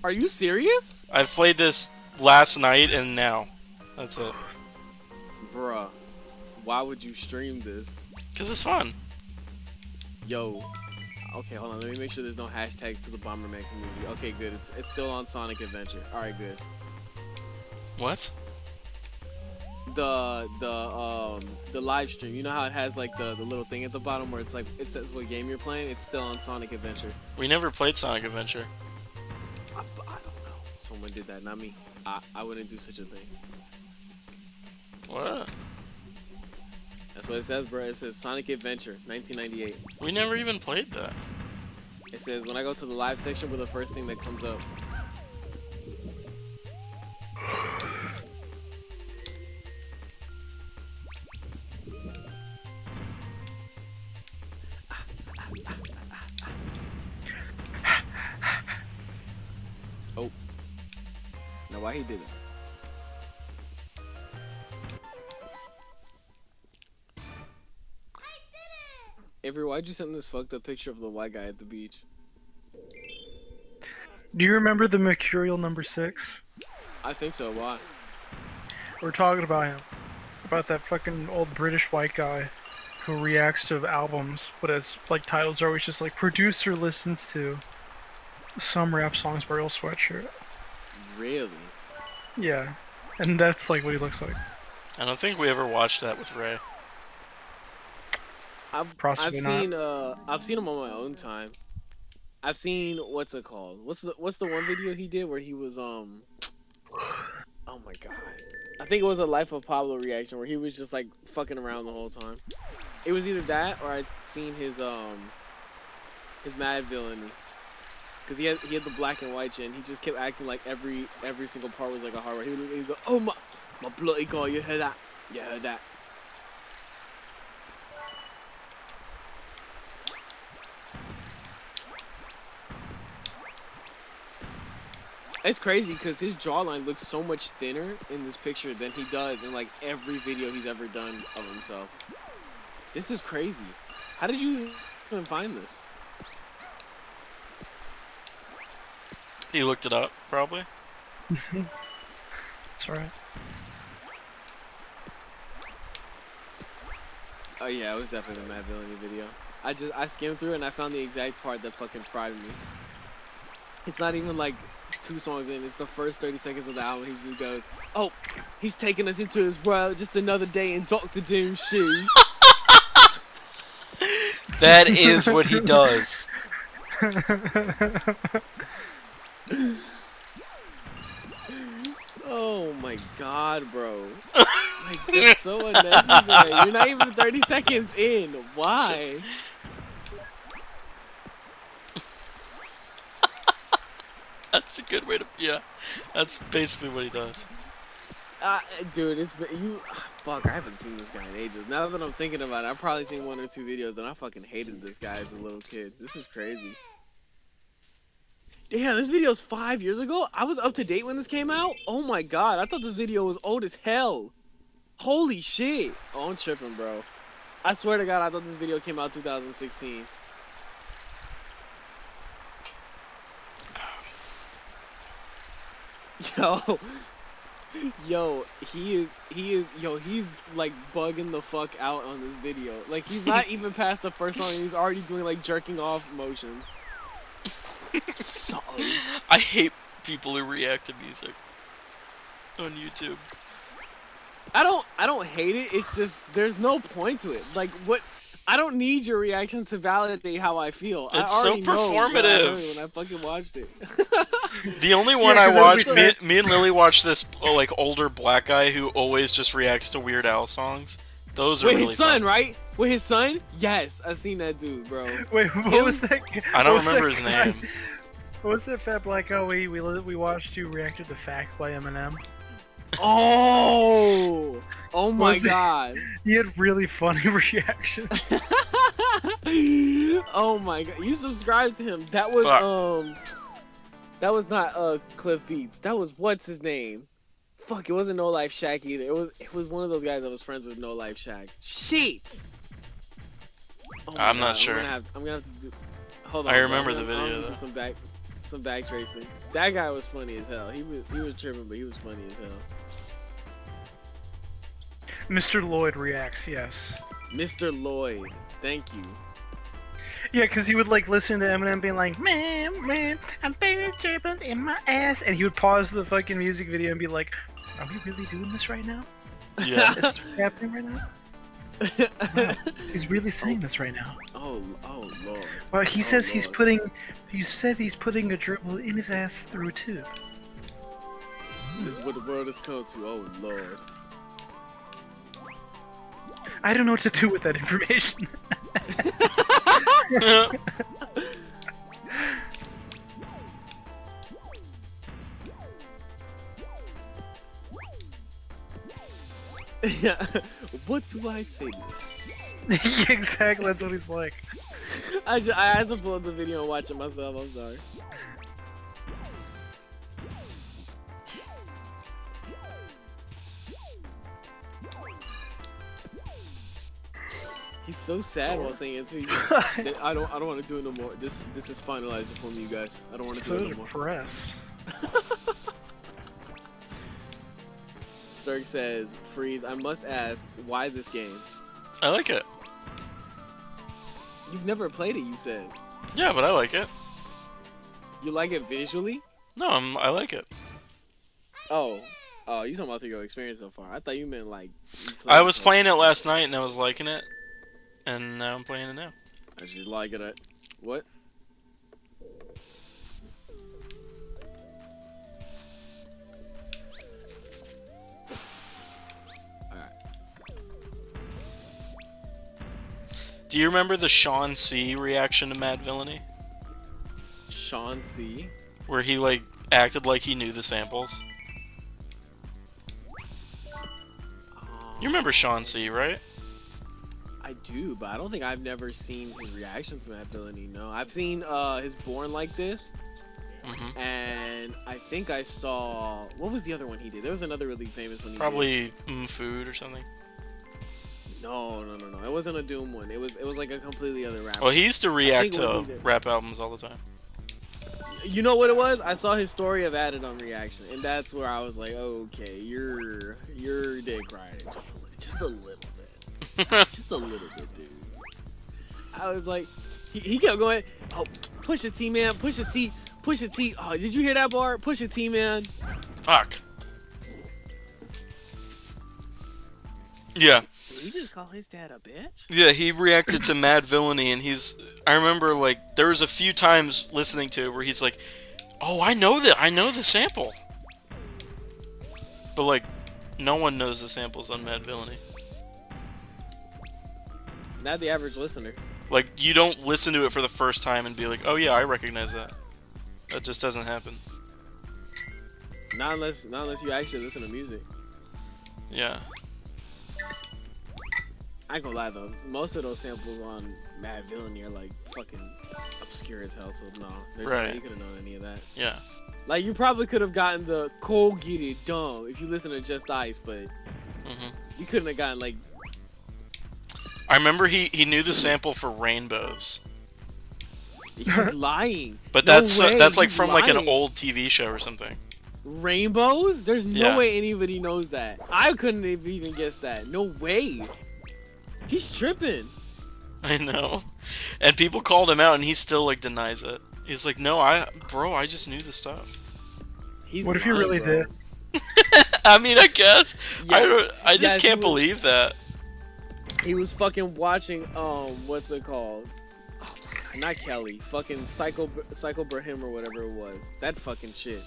Are you serious? I've played this last night and now. That's it. Bruh. Why would you stream this? Because it's fun. Yo. Okay, hold on. Let me make sure there's no hashtags to the Bomberman community. Okay, good. It's still on Sonic Adventure. Alright, good. What? The live stream. You know how it has like the little thing at the bottom where it's like it says what game you're playing? It's still on Sonic Adventure. We never played Sonic Adventure. I don't know. Someone did that, not me. I wouldn't do such a thing. What? That's what it says, bro. It says Sonic Adventure, 1998. We never even played that. It says when I go to the live section, we're the first thing that comes up. Oh. Now why he did it? Avery, why'd you send this fucked up picture of the white guy at the beach? Do you remember the Mercurial number 6? I think so. Why? We're talking about him. About that fucking old British white guy who reacts to albums, but his like titles are always just like producer listens to some rap songs by Real Sweatshirt. Really? Yeah. And that's like what he looks like. I don't think we ever watched that with Ray. I've Possibly seen I've seen him on my own time. I've seen what's it called? What's the one video he did where he was oh my god. I think it was a Life of Pablo reaction where he was just like fucking around the whole time. It was either that or I'd seen his Mad Villainy. Cause he had the black and white chin. He just kept acting like every single part was like a hard one. He would go, oh my bloody god, you heard that? You heard that? It's crazy because his jawline looks so much thinner in this picture than he does in like every video he's ever done of himself. This is crazy. How did you even find this? He looked it up, probably. That's right. Oh yeah, it was definitely the Mad Villainy video. I skimmed through it and I found the exact part that fucking fried me. It's not even like 2 songs in, it's the first 30 seconds of the album. He just goes, oh, he's taking us into his world, just another day in Dr. Doom's shoes. That is what he does. Oh my god, bro. Like, that's so unnecessary. You're not even 30 seconds in. Why? That's a good way to... Yeah, that's basically what he does. Dude, it's been... Fuck, I haven't seen this guy in ages. Now that I'm thinking about it, I've probably seen 1 or 2 videos, and I fucking hated this guy as a little kid. This is crazy. Damn, this video's 5 years ago? I was up to date when this came out? Oh my god, I thought this video was old as hell. Holy shit. Oh, I'm tripping, bro. I swear to god, I thought this video came out 2016. Yo, he's like bugging the fuck out on this video. Like, he's not even past the first song and he's already doing like jerking off motions. I hate people who react to music on YouTube. I don't hate it. It's just there's no point to it. Like, what? I don't need your reaction to validate how I feel. It's I so already know what I performative. heard when I fucking watched it. The only one Yeah, I 'cause watched, that'd be me and Lily watched this like older black guy who always just reacts to Weird Al songs. Those are Wait, really his son, fun. right? With his son? Yes, I've seen that dude, bro. Wait, what was that? I don't what was remember that his guy- name. What was that fat black guy we watched you reacted to Fact by Eminem? Oh! Oh my Was it- god. He had really funny reactions. Oh my god. You subscribed to him. That was Fuck. that was not Cliff Beats. That was what's his name? Fuck, it wasn't No Life Shack either. It was one of those guys that was friends with No Life Shack. Shit. Oh my I'm not God, sure. I'm gonna have to do. Hold on. I bro. remember I'm the gonna- I'm video, gonna do some back tracing. That guy was funny as hell. He was tripping, but he was funny as hell. Mr. Lloyd reacts, yes. Mr. Lloyd, thank you. Yeah, because he would like listen to Eminem being like, man, I'm very dripping in my ass, and he would pause the fucking music video and be like, are we really doing this right now? Yeah. Is this happening right now? Wow, he's really saying this right now. Oh lord. Well, he Oh, says he's Lord. putting, he said he's putting a dribble in his ass through a tube. This is what the world has come to. Oh lord. I don't know what to do with that information. Yeah. What do I say? Exactly, that's what he's like. I had to pull up the video and watch it myself. I'm sorry. He's so sad while saying it too. He's like, I don't want to do it no more. This is finalized for me, you guys. I don't want to do So it no more. depressed. Cirque says, Freeze, I must ask, why this game? I like it. You've never played it, you said. Yeah, but I like it. You like it visually? No, I like it. Oh, you talking about through your experience so far? I thought you meant like. You I was it. playing it last night and I was liking it, and now I'm playing it now. I just like it. What? Alright. Do you remember the Sean C reaction to Mad Villainy, Sean C. where he like acted like he knew the samples? You remember Sean C, right? I do, but I don't think I've never seen his reaction to Mad Villainy. No, I've seen his Born Like This, Mm-hmm. and I think I saw what was the other one he did? There was another really famous one. He Probably Food or something. did. No. It wasn't a Doom one. It was like a completely other rapper. Well, he used to react think it was to either. rap albums all the time. You know what it was? I saw his story of added on reaction, and that's where I was like, okay, you're dick riding just a little bit, just a little bit, dude. I was like, he kept going, oh, push it, T man, push it, T. Oh, did you hear that bar? Push it, T man. Fuck. Yeah. Did he just call his dad a bitch? Yeah, he reacted to Mad Villainy, and I remember, like, there was a few times listening to it where he's like, oh, I know the sample. But, like, no one knows the samples on Mad Villainy. Not the average listener. Like, you don't listen to it for the first time and be like, oh yeah, I recognize that. That just doesn't happen. Not unless you actually listen to music. Yeah. I ain't gonna lie though, most of those samples on Mad Villainy are like fucking obscure as hell. So no, there's no way Right. you could have known any of that. Yeah. Like, you probably could have gotten the cold get it dumb if you listen to Just Ice, but hmm you couldn't have gotten like. I remember he knew the sample for Rainbows. He's lying. But No that's way, that's like he's from like an lying. old TV show or something. Rainbows? There's no Yeah. way anybody knows that. I couldn't have even guessed that. No way. He's tripping. I know. And people called him out and he still like denies it. He's like, no, I just knew the stuff. He's What if you lying, really bro. did? I mean, I guess. Yes. I just Yes, can't he was- believe that. He was fucking watching what's it called? Oh, not Kelly. Fucking Psycho Brahim or whatever it was. That fucking shit.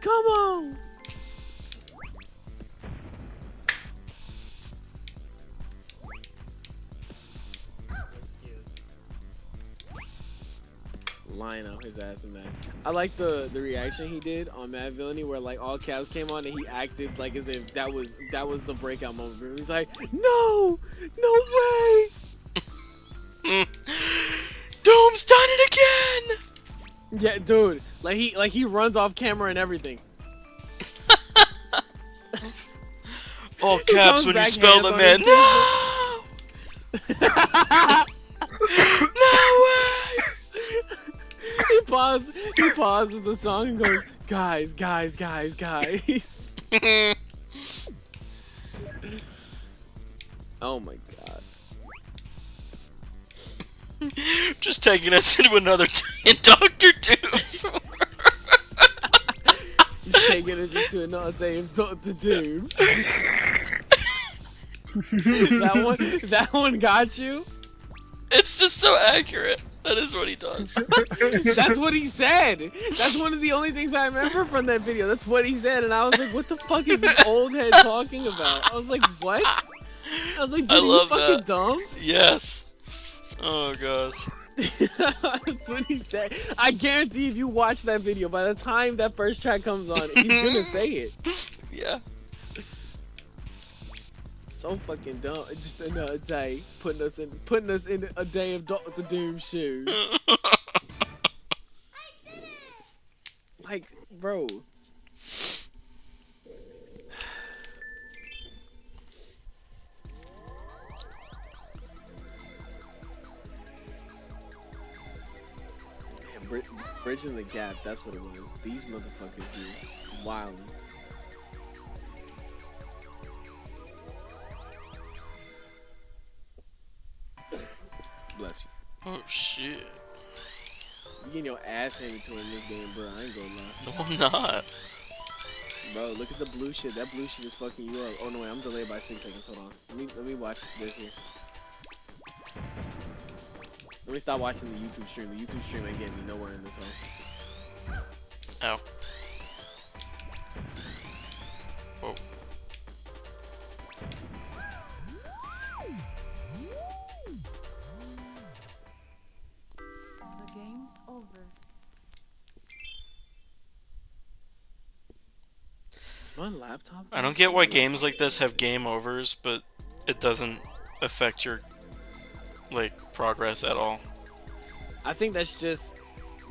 Come on. Lying out his ass in that. I like the reaction he did on Mad Villainy where like all caps came on and he acted like as if that was the breakout moment for him. He's like, no way. Doom's done it again. Yeah, dude. Like he runs off camera and everything. All He caps comes when you back, spell hands the on man. his No! No way! He pauses the song and goes, guys. Oh my god. Just taking us into another day in Doctor Doom's world. He's taking us into another day of Doctor Doom. That one got you? It's just so accurate. That is what he does. That's what he said. That's one of the only things I remember from that video. That's what he said, and I was like, "What the fuck is this old head talking about?" I was like, "What?" I was like, "Dude, I are you love fucking that. dumb?" Yes. Oh gosh. That's what he said. I guarantee if you watch that video, by the time that first track comes on, he's gonna say it. Yeah. So fucking dumb. Just another day, putting us in a day of Doctor Doom's shoes. Like, bro. Man, bridging the gap, that's what it was. These motherfuckers here, wildin'. Bless you. Oh shit. You getting your ass handed to in this game, bro. I ain't gonna lie. No, I'm not. Bro, look at the blue shit. That blue shit is fucking you up. Oh no, wait, I'm delayed by 6 seconds. Hold on. Let me watch this here. Let me stop watching the YouTube stream. The YouTube stream ain't getting me nowhere in this hole. Ow. Whoa. The game's over. My laptop? I don't get why games like this have game overs, but it doesn't affect your like progress at all. I think that's just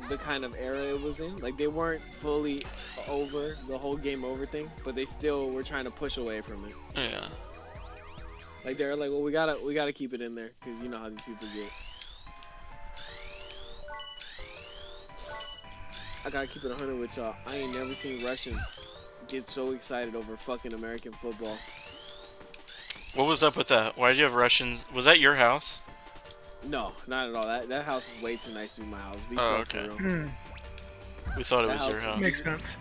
the kind of era it was in. Like they weren't fully over the whole game over thing, but they still were trying to push away from it. Yeah. Like they're like, well, we gotta keep it in there because you know how these people get. I gotta keep it 100 with y'all. I ain't never seen Russians get so excited over fucking American football. What was up with that? Why did you have Russians? Was that your house? No, not at all. That house is way too nice to be my house. Be Oh, so okay. for real. We thought it That was your house house. Makes sense.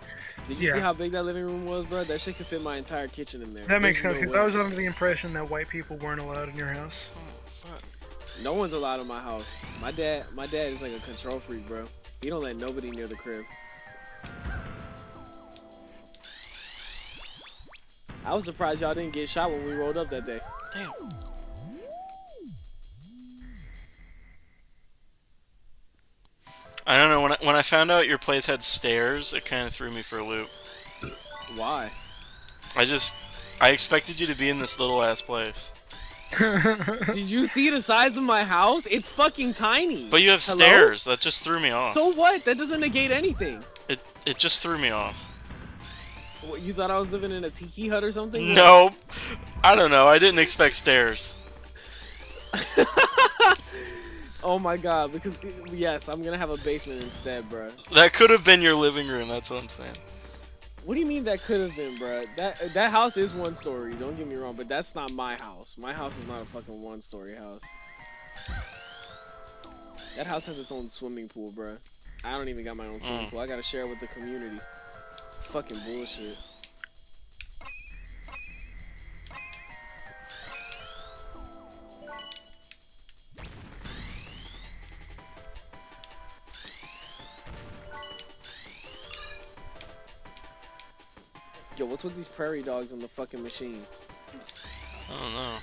Did you see Yeah. how big that living room was, bro? That shit could fit my entire kitchen in there. That makes There's sense no because I way. was under the impression that white people weren't allowed in your house. No one's allowed in my house. My dad is like a control freak, bro. He don't let nobody near the crib. I was surprised y'all didn't get shot when we rolled up that day. Damn. I don't know, when I found out your place had stairs, it kind of threw me for a loop. Why? I expected you to be in this little ass place. Did you see the size of my house? It's fucking tiny. But you have Hello? stairs, that just threw me off. So what? That doesn't negate anything. It just threw me off. What, you thought I was living in a tiki hut or something? No, I don't know, I didn't expect stairs. Oh my god, because yes, I'm gonna have a basement instead, bro. That could have been your living room, that's what I'm saying. What do you mean that could have been, bro? That house is one story, don't get me wrong, but that's not my house. My house is not a fucking one-story house. That house has its own swimming pool, bro. I don't even got my own swimming pool. I gotta share it with the community. Fucking bullshit. Yo, what's with these prairie dogs on the fucking machines? I don't know.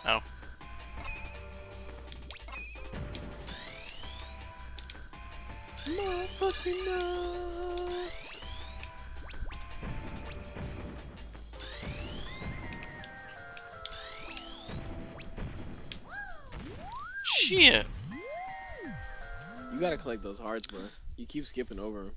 Ow. fucking no. Shit. You gotta collect those hearts, bro. You keep skipping over 'em.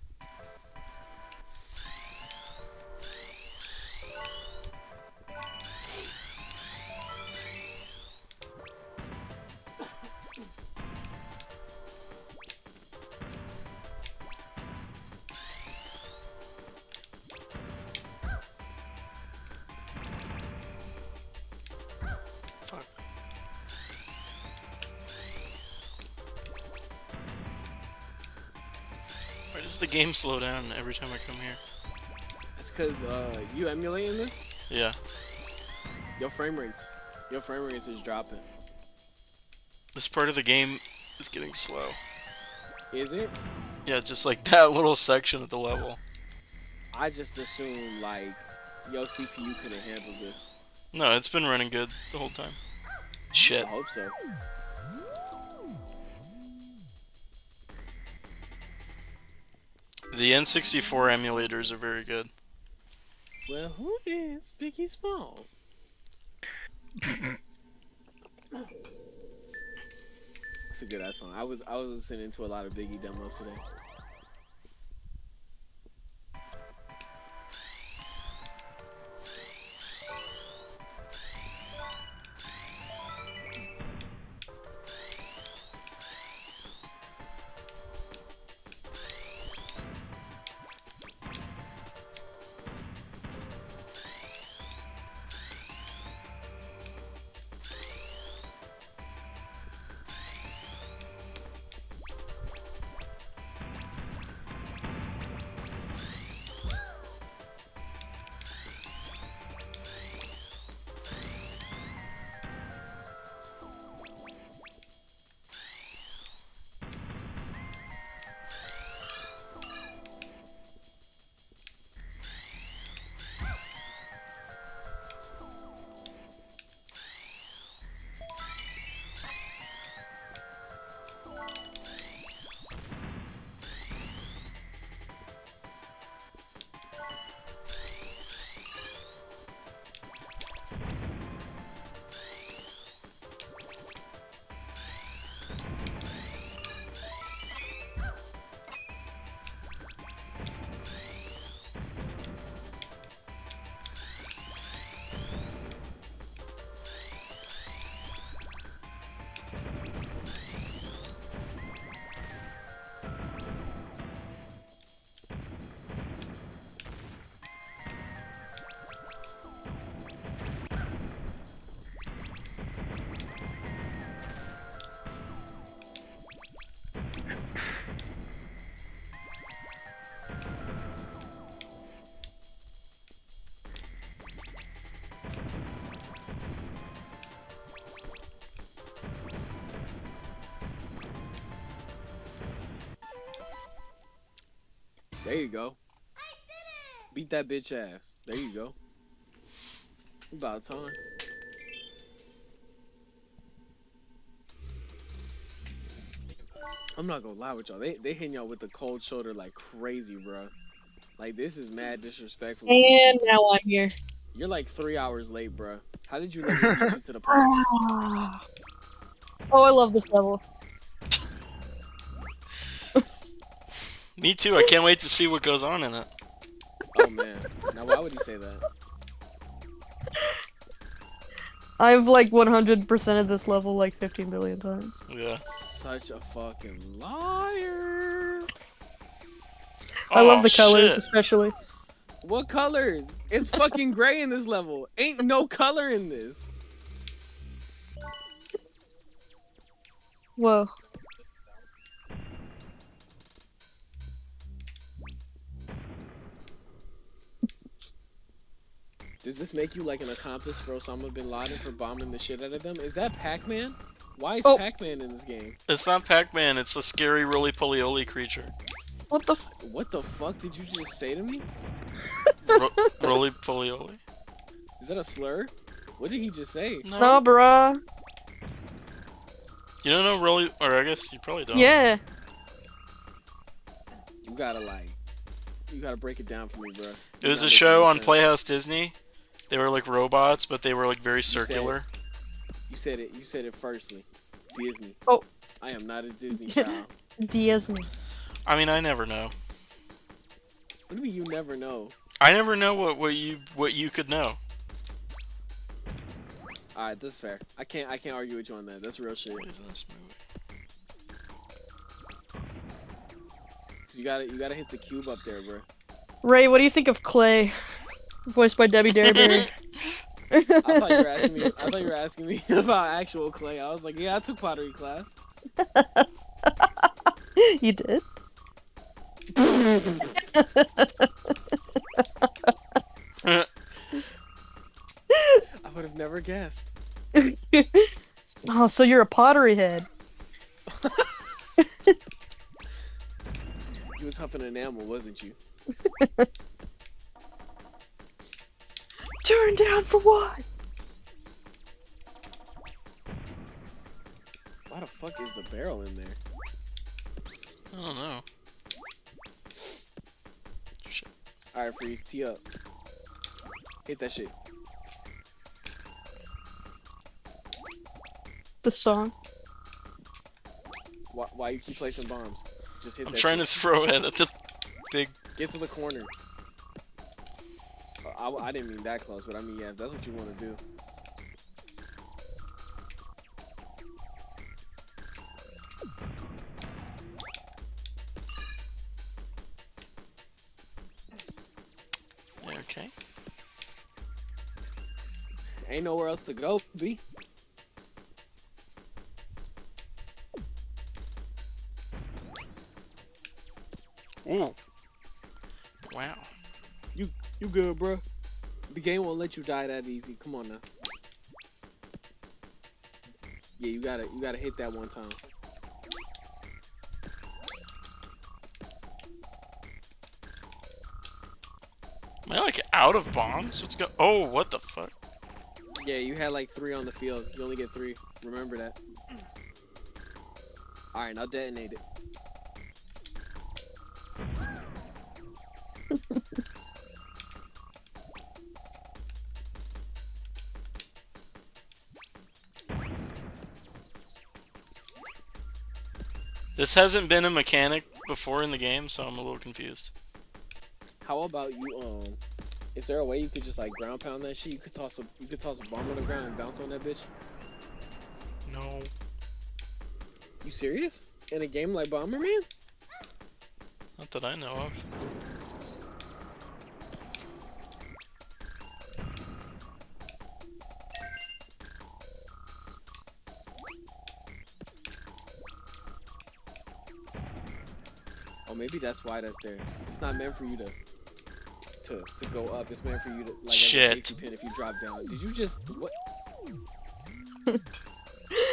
Fuck. Why does the game slow down every time I come here? It's cause you emulating this? Yeah. Your frame rates is dropping. This part of the game is getting slow. Is it? Yeah, just like that little section of the level. I just assumed like your CPU couldn't handle this. No, it's been running good the whole time. Shit. I hope so. The N64 emulators are very good. Well, who is Biggie Smalls? It's a good ass song. I was listening to a lot of Biggie demos today. There you go. Beat that bitch ass. There you go. About time. I'm not gonna lie with y'all. They hitting y'all with the cold shoulder like crazy, bro. Like this is mad disrespectful. And now I'm here. You're like 3 hours late, bro. How did you let me beat you to the punch? Oh, I love this level. Me too, I can't wait to see what goes on in it. Oh man. Now why would he say that? I've like 100% of this level like 15 billion times. Yeah. Such a fucking liar. I love Oh, the colors, shit. especially. What colors? It's fucking gray in this level. Ain't no color in this. Whoa. Does this make you like an accomplice for Osama bin Laden for bombing the shit out of them? Is that Pac-Man? Why is Oh. Pac-Man in this game? It's not Pac-Man, it's a scary roly-poly-oly creature. What the What the fuck did you just say to me? Roly-poly-oly? Is that a slur? What did he just say? No. Nah, bruh. You don't know Roly... Or I guess you probably don't. Yeah. you gotta break it down for me, bro. It was a show on Playhouse Disney. They were like robots, but they were like very circular. You said it firstly. Disney. Oh. I am not a Disney child. Disney. I mean, I never know. What do you mean you never know? I never know what you could know. All right, that's fair. I can't argue with you on that. That's real shit. What is this movie? 'Cause you gotta hit the cube up there, bro. Ray, what do you think of Clay? Voiced by Debbie Derryberry. I thought you were asking me about actual Clay. I was like, yeah, I took pottery class. You did? I would have never guessed. Oh, so you're a pottery head. You was huffing enamel, wasn't you? Turn down for what? Why the fuck is the barrel in there? I don't know. Shit. Alright, Freeze, tee up. Hit that shit. The song. Why you keep placing bombs? Just hit I'm that trying shit. to throw it at the big. Get to the corner. I didn't mean that close, but I mean, yeah, if that's what you want to do. Okay. Ain't nowhere else to go, B. Ooh. Wow. You good, bro? The game won't let you die that easy. Come on now. Yeah, you gotta hit that one time. Am I like out of bombs? What's go? Oh, what the fuck? Yeah, you had like 3 on the field. You only get 3. Remember that. Alright, now detonate it. This hasn't been a mechanic before in the game, so I'm a little confused. How about you, is there a way you could just like ground pound that shit? You could toss a bomb on the ground and bounce on that bitch? No. You serious? In a game like Bomberman? Not that I know of. Oh, maybe that's why that's there. It's not meant for you to go up. It's meant for you to like Shit. as a safety pin if you drop down. Did you just what?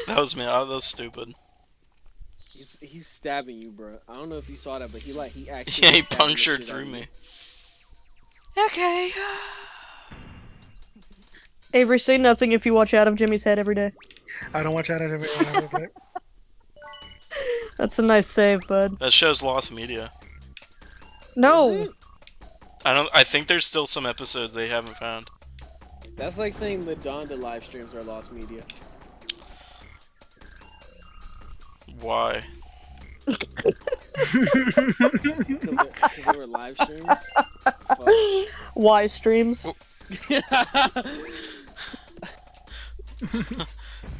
That was me. That was stupid. He's stabbing you, bro. I don't know if you saw that, but he actually Yeah, he stabbed the punctured shit out through of you. me. Okay. Avery, say nothing if you watch Adam Jimmy's Head every day. I don't watch out of it. That's a nice save, bud. That show's lost media. No! I think there's still some episodes they haven't found. That's like saying the Donda live streams are lost media. Why? Because they were live streams. Fuck. Y streams.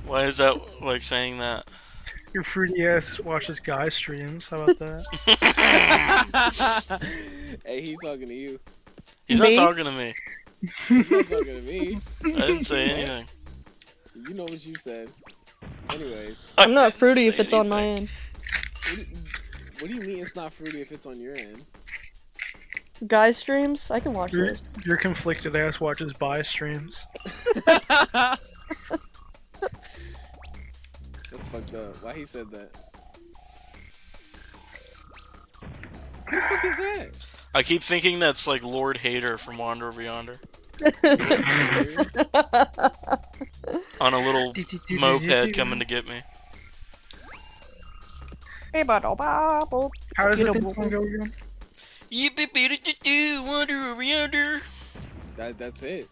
Why is that like saying that? Your fruity ass watches guy streams. How about that? Hey, he talking to you. He's Me? not talking to me. He's not talking to me. I didn't say anything. You know what you said. Anyways, I I'm not didn't fruity say if it's on my anything. end. what do you mean it's not fruity if it's on your end? Guy streams? I can watch Your, those. your conflicted ass watches bi streams. That's fucked up. Why he said that? Who the fuck is that? I keep thinking that's like Lord Hater from Wander Over Yonder on a little moped coming to get me. Hey, bud, oh, bubble. How does the theme song go again? Wander over yonder. That's it.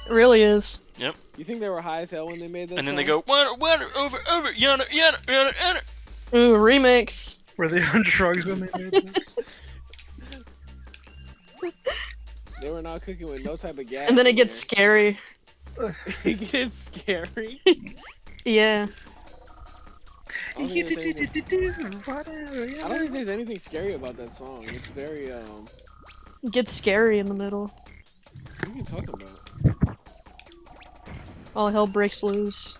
It really is. Yep. You think they were high as hell when they made that? And then they song? go wander over yonder yonder. Ooh, remix. Were they on drugs when they made this? They were not cooking with no type of gas. And then it in gets scary. there. It gets scary. Yeah. I don't think there's anything- I don't think there's anything scary about that song. It's very It gets scary in the middle. What are you talking about? All hell breaks loose.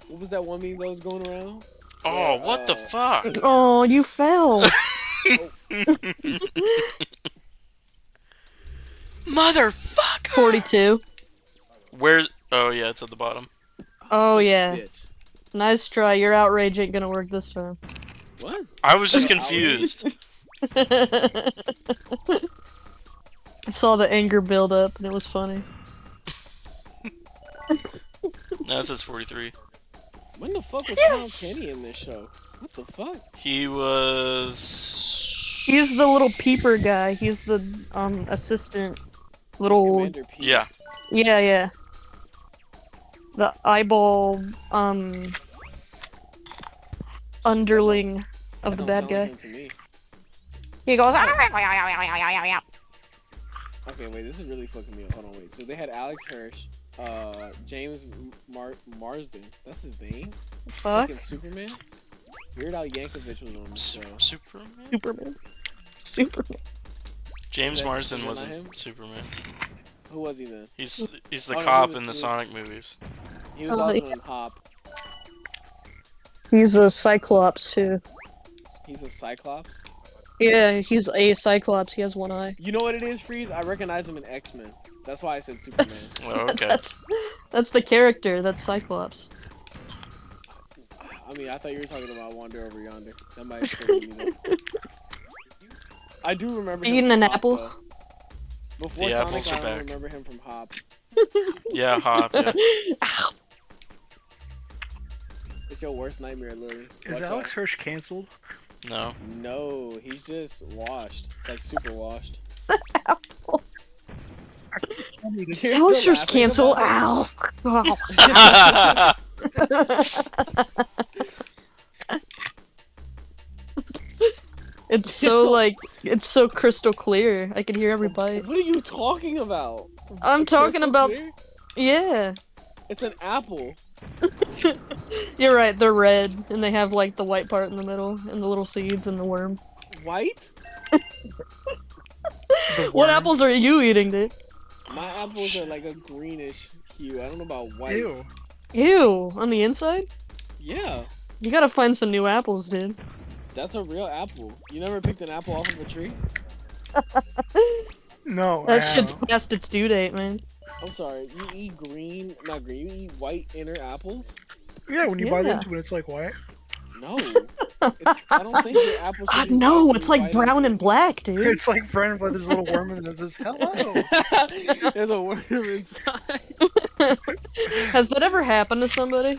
What was that one meme that was going around? Oh, Yeah, what the fuck? Oh, you fell. Motherfucker! 42. Where? Oh yeah, it's at the bottom. Oh, Son of a yeah. bitch. Nice try. Your outrage ain't gonna work this time. What? I was just Oh, confused. I saw the anger build up and it was funny. No, it says 43. When the fuck was Yes! Tom Kenny in this show? What the fuck? He was. He's the little peeper guy. He's the assistant little Commander P. Yeah. yeah. The eyeball underling of That the don't bad sound guy. like him to me. He goes Okay, wait, this is really fucking me up. Hold on, wait. So they had Alex Hirsch, James Marsden. That's his name? fuck Fucking Superman? Weird Al Yankovic was on the Su- show. Superman? Superman. James Is Marsden that not wasn't him? Superman. Who was he then? He's the Oh, no, cop he was- in the he was- Sonic movies. He was Oh, also yeah. in Hop. He's a Cyclops too. He's a Cyclops. Yeah, he's a Cyclops. He has one eye. You know what it is, Freeze? I recognize him in X-Men. That's why I said Superman. Oh, okay. That's the character. That's Cyclops. I mean, I thought you were talking about Wander Over Yonder. That might explain me that. I do remember him Eating from an Hop, apple? though. Before The Sonic, apples are I don't back. remember him from Hop. Yeah, Hop. Yeah. Ow. It's your worst nightmare, Lily. Is Watch Alex out. Hirsch canceled? No. No, he's just washed. Like, super washed. You're still Alex Hirsch laughing cancel. about Ow. yeah, It's so like it's so crystal clear. I can hear every it? bite. What are you talking about? I'm talking Crystal about clear? yeah. It's an apple. You're right. They're red and they have like the white part in the middle and the little seeds and the worm. White? What apples are you eating, dude? My apples are like a greenish hue. I don't know about white. Ew. Ew. On the inside? Yeah, You gotta find some new apples, dude. that's a real apple. You never picked an apple off of a tree? No, That I shit's haven't. past its due date, man. I'm sorry. You eat not green. You eat white inner apples? Yeah, when you bite Yeah. into it, it's like white. No. I don't think your apple should God, be no, white it's when you like bite brown into and black, dude. It's like brown, but there's a little worm in it that says hello. it. There's a worm inside. Has that ever happened to somebody?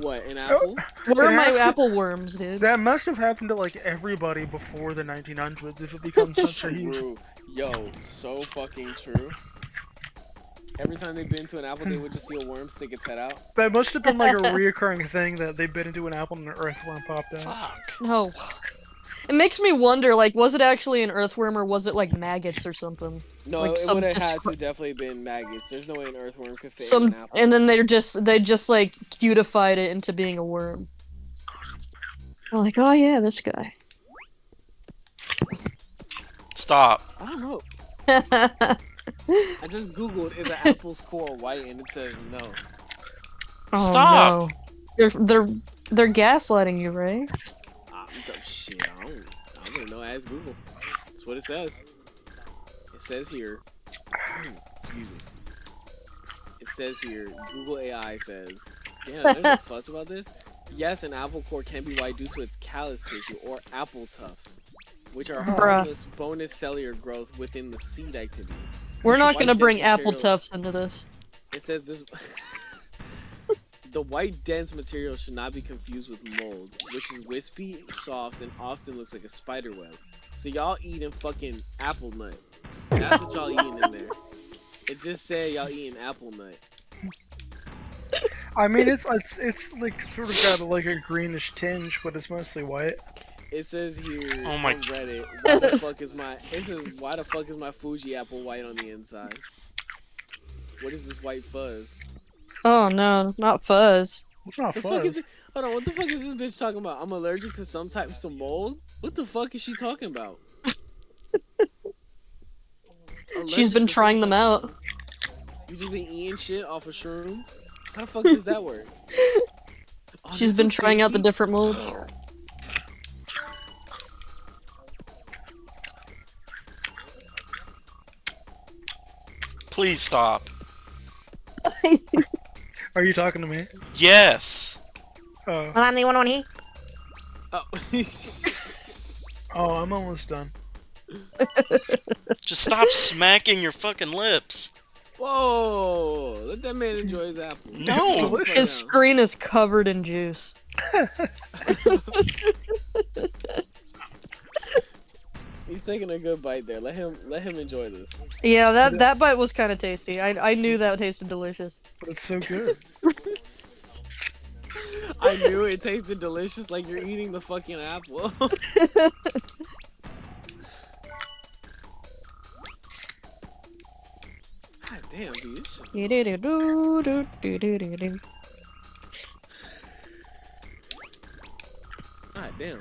What, an apple? Where are It my has to- apple worms, dude? That must have happened to like everybody before the 1900s if it becomes such a huge. True. Yo, so fucking true. Every time they bit into an apple, they would just see a worm stick its head out. That must have been like a reoccurring thing that they bit into an apple and an earthworm popped out. fuck. No. It makes me wonder, like, was it actually an earthworm or was it like maggots or something? No, Like it some would have had discre- to definitely been maggots. There's no way an earthworm could fit in Some, an apple. and then they just like cutified it into being a worm. I'm like, oh yeah, this guy. Stop. I don't know. I just googled is an apple's core white and it says no. Oh, Stop. no. They're gaslighting you, right? Shit, I don't know. Ask Google. That's what it says. It says here. Excuse me. It says here. Google AI says. Damn, there's a fuss about this. Yes, an apple core can be white due to its callus tissue or apple tufts, which are Bruh. harmless bonus cellular growth within the seed activity. We're This not white gonna bring dense apple material- tufts into this. It says this. The white dense material should not be confused with mold, which is wispy, soft, and often looks like a spider web. So y'all eating fucking apple nut. That's what y'all eating in there. It just said y'all eating apple nut. I mean, it's like sort of got like a greenish tinge, but it's mostly white. It says here Oh my- on Reddit, why the fuck is my Fuji apple white on the inside? What is this white fuzz? Oh no, not fuzz. It's not The fuzz. fuck is it? Hold on, what the fuck is this bitch talking about? I'm allergic to some types of mold? What the fuck is she talking about? She's Allergic been to trying some them types of out. mold. You just been eating shit off of shrooms? How the fuck does that work? Oh, She's this been looks trying out the tasty. different molds. Please stop. Are you talking to me? Yes. Oh, I'm the one here. Oh. oh, I'm almost done. Just stop smacking your fucking lips. Whoa! Let that man enjoy his apple. No. Fuck His down. screen is covered in juice. He's taking a good bite there. Let him enjoy this. Yeah, that bite was kind of tasty. I knew that tasted delicious. But it's so good. I knew it tasted delicious, like you're eating the fucking apple. God damn, dude. This shit- God damn.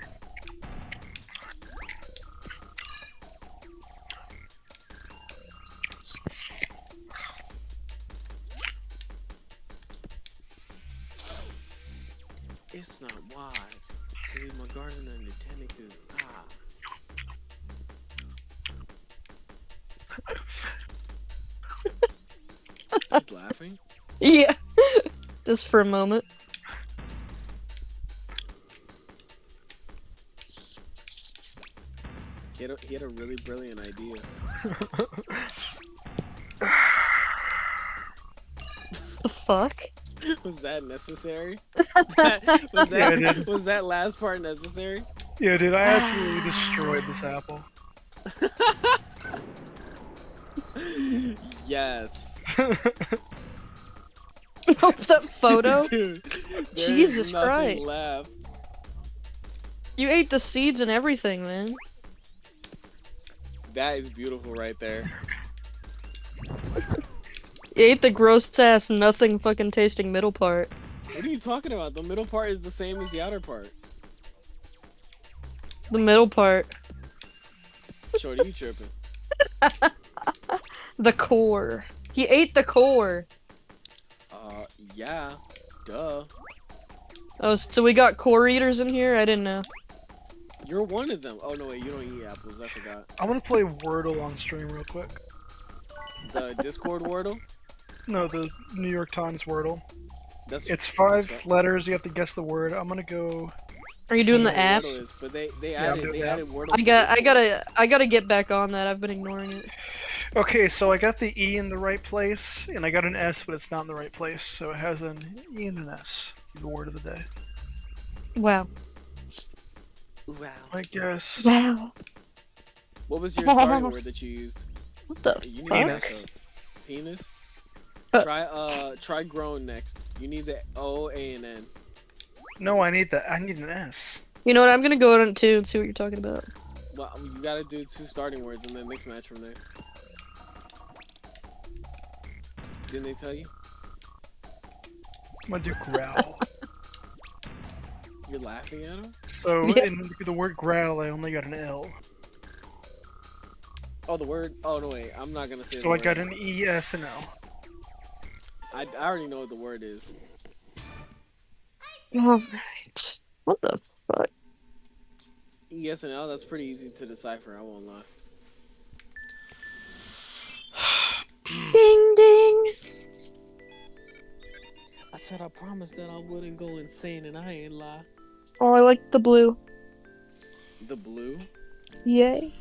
It's not wise to leave my garden unattended because He's laughing. Yeah, just for a moment. He had a really brilliant idea. The fuck? Was that necessary? Yeah, it is. Was that last part necessary? Yeah, dude, I absolutely destroyed this apple. Yes. Oh, that photo? Dude, there Jesus is nothing Christ. left. You ate the seeds and everything, man. That is beautiful right there. You ate the gross ass, nothing fucking tasting middle part. What are you talking about? The middle part is the same as the outer part. The middle part. Shorty, you tripping. The core. He ate the core. Yeah. Duh. Oh, so we got core eaters in here? I didn't know. You're one of them. Oh, no, wait, you don't eat apples. I forgot. I'm gonna play Wordle on stream real quick. The Discord Wordle? No, the New York Times Wordle. That's It's that's 5 right. letters. You have to guess the word. I'm gonna go. Are you doing I the know app? what Wordle is, but they Yeah, I'm added doing they the app. added Wordle. I to got Discord. I gotta get back on that. I've been ignoring it. Okay, so I got the E in the right place, and I got an S, but it's not in the right place. So it has an E and an S. The word of the day. Wow. Wow. I guess. Wow. What was your starting word that you used? What the You need fuck? Penis. Penis. Uh. Try grown next. You need the O, A, and N. No, I need that. I need an S. You know what? I'm gonna go on too and see what you're talking about. Well, you gotta do 2 starting words and then mix match from there. Didn't they tell you? I'm gonna do growl. You're laughing at him? So Yeah. in the word growl, I only got an L. Oh, the word? Oh, no, wait. I'm not gonna say the So I word. got an E, S, and L. I already know what the word is. Alright. What the fuck? ES and L, that's pretty easy to decipher, I won't lie. Ding ding. I said I promised that I wouldn't go insane, and I ain't lie. Oh, I like the blue. The blue? Yay.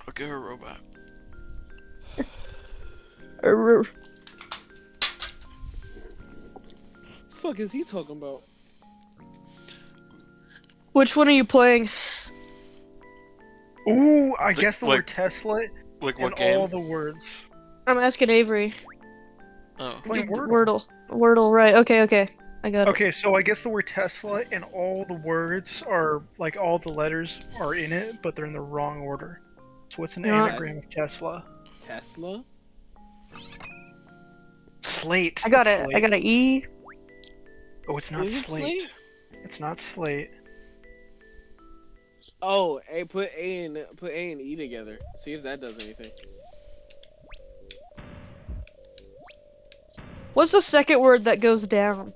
Okay, a robot. fuck is he talking about? Which one are you playing? Ooh, I guess the like- word Tesla Like in what game? all the words. I'm asking Avery. Oh. Playing Wordle. Wordle, right. Okay. I got it. Okay, so I guess the word Tesla and all the words are, like, all the letters are in it, but they're in the wrong order. So what's an Yeah. anagram of Tesla? Tesla? Slate. I got It's it. slate. I got an E. Oh, it's not Is it slate. Slate? It's not slate. Oh, hey, put A and E together. See if that does anything. What's the second word that goes down?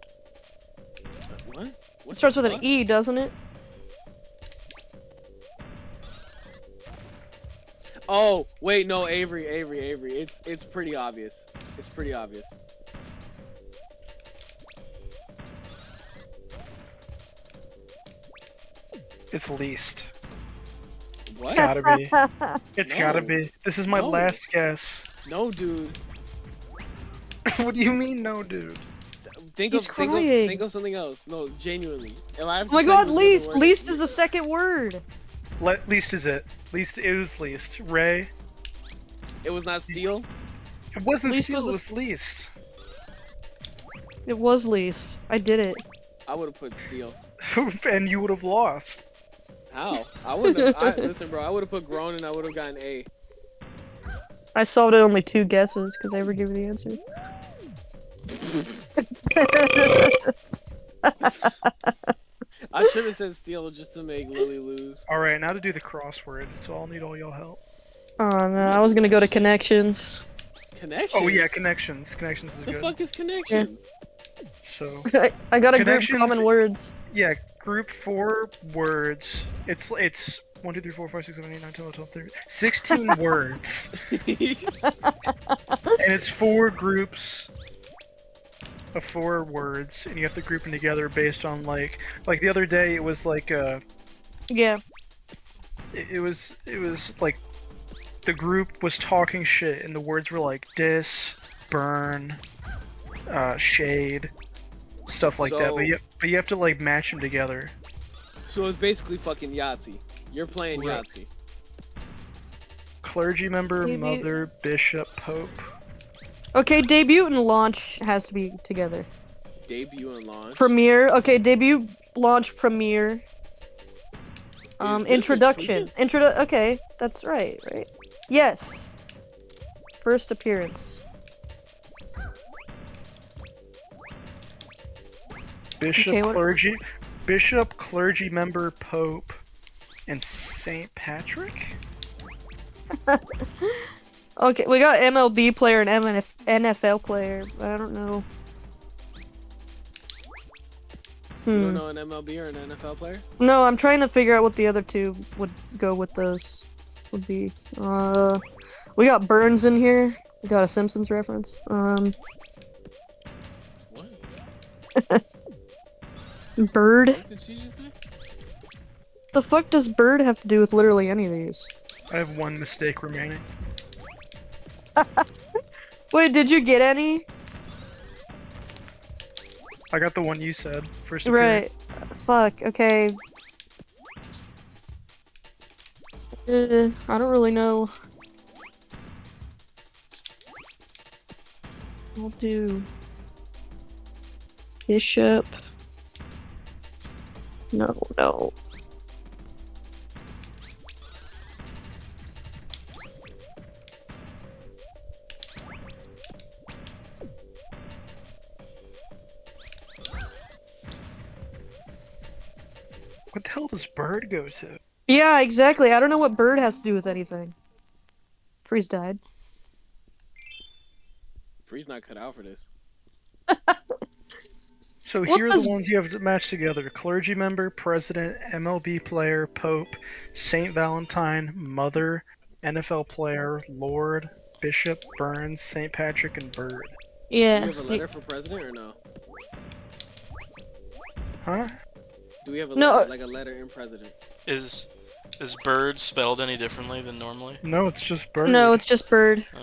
What? It starts with an E, doesn't it? Oh, wait, no, Avery. It's pretty obvious. It's pretty obvious. It's least. What? Gotta be. It's No. gotta be. This is my No. last guess. No, dude. What do you mean, no, dude? He's crying. Think of something else. No, genuinely. If I have Oh to my tell god, you what the least! other word Least is the second word! Least is it. Least is least. Ray. It was not steel. It wasn't Least steal, was it was least. It was least. I did it. I would have put steel. And you would have lost. How? I wouldn't have. Listen, bro. I would have put grown and I would have gotten A. I solved it only 2 guesses because I ever gave you the answer. I should have said steel just to make Lily lose. Alright, now to do the crossword, so I'll need all y'all help. Oh no, I was gonna go to connections. Connections. Oh yeah, connections. Connections is The good. fuck is connections? So, I got a group Connections- common words. yeah, group 4 words. It's 1, 2, 3, 4, 5, 6, 7, 8, 9, 10, 11, 12, 13, 16 words. And it's 4 groups of 4 words, and you have to group them together based on like the other day it was like Yeah. it was like the group was talking shit and the words were like diss, burn, shade, stuff like that. So- But you have to like match them together. So it's basically fucking Yahtzee. You're playing Right. Yahtzee. Clergy member, Maybe- mother, bishop, pope. Okay, debut and launch has to be together. Debut and launch. Premiere. Okay, debut, launch, premiere. Is Introduction. Okay, that's right, right? Yes. First appearance. Bishop, Okay, what- clergy member, pope, and Saint Patrick. Okay, we got MLB player and NFL player. I don't know. You don't know an MLB or an NFL player? No, I'm trying to figure out what the other 2 would go with those. Would be. We got Burns in here. We got a Simpsons reference. What? Bird. What did she just say? The fuck does bird have to do with literally any of these? I have 1 mistake remaining. Wait, did you get any? I got the one you said. First Right. appearance. Fuck, okay. I don't really know. I'll do bishop. No. What the hell does bird go to? Yeah, exactly. I don't know what bird has to do with anything. Freeze died. Free's not cut out for this. So What here are does- the ones you have to match together: clergy member, president, MLB player, pope, Saint Valentine, mother, NFL player, lord, bishop, Burns, Saint Patrick, and bird. Do Yeah. we have a letter for president or no? Huh? Do we have a No. letter, like a letter in president? Is bird spelled any differently than normally? No, it's just bird. No, it's just bird. Oh.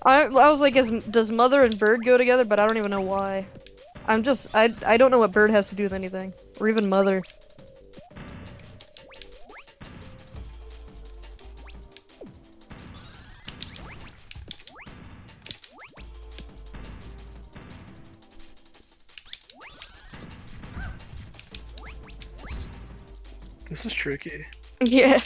I was like, does mother and bird go together? But I don't even know why. I don't know what bird has to do with anything. Or even mother. This is tricky. Yeah.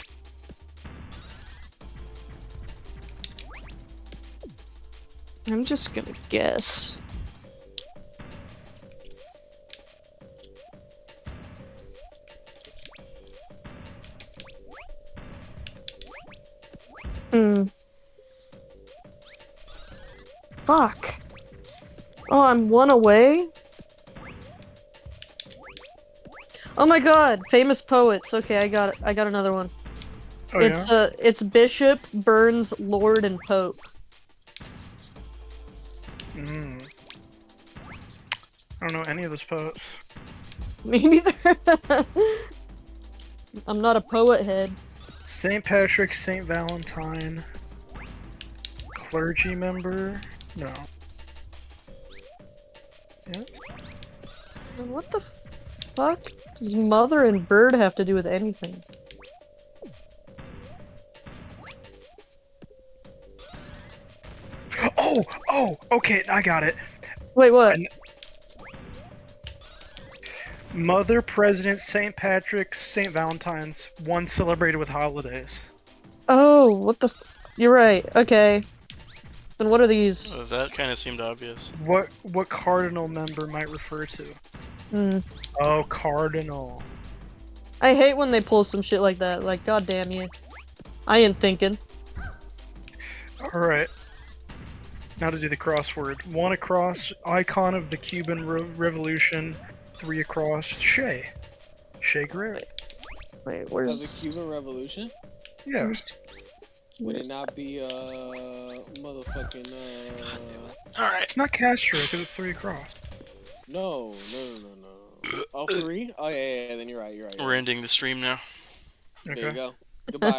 I'm just gonna guess. Hmm. Fuck. Oh, I'm one away? Oh my god, famous poets. Okay, I got it. I got another one. Oh It's Bishop, Burns, Lord, and Pope. yeah. I don't know any of those poets. Me neither. I'm not a poet head. St. Patrick, St. Valentine, clergy member? No. Yes. Man, what the fuck does mother and bird have to do with anything? Oh, okay, I got it. Wait, what? Mother, President, St. Patrick's, St. Valentine's, one celebrated with holidays. Oh, what the You're right. Okay. Then what are these? That kind of seemed obvious. What cardinal member might refer to? Hmm. Oh, cardinal. I hate when they pull some shit like that. Like, god damn you. I ain't thinking. Alright. Now to do the crossword. 1 across, icon of the Cuban Revolution. 3 across, Che. Che Guevara. Wait, Of where's... the Cuban Revolution? Yeah. Would it not be motherfucking Alright. It's not Castro because it's 3 across. No. Oh, 3? Oh yeah, then you're right. We're ending the stream now. There Okay. you go. Goodbye.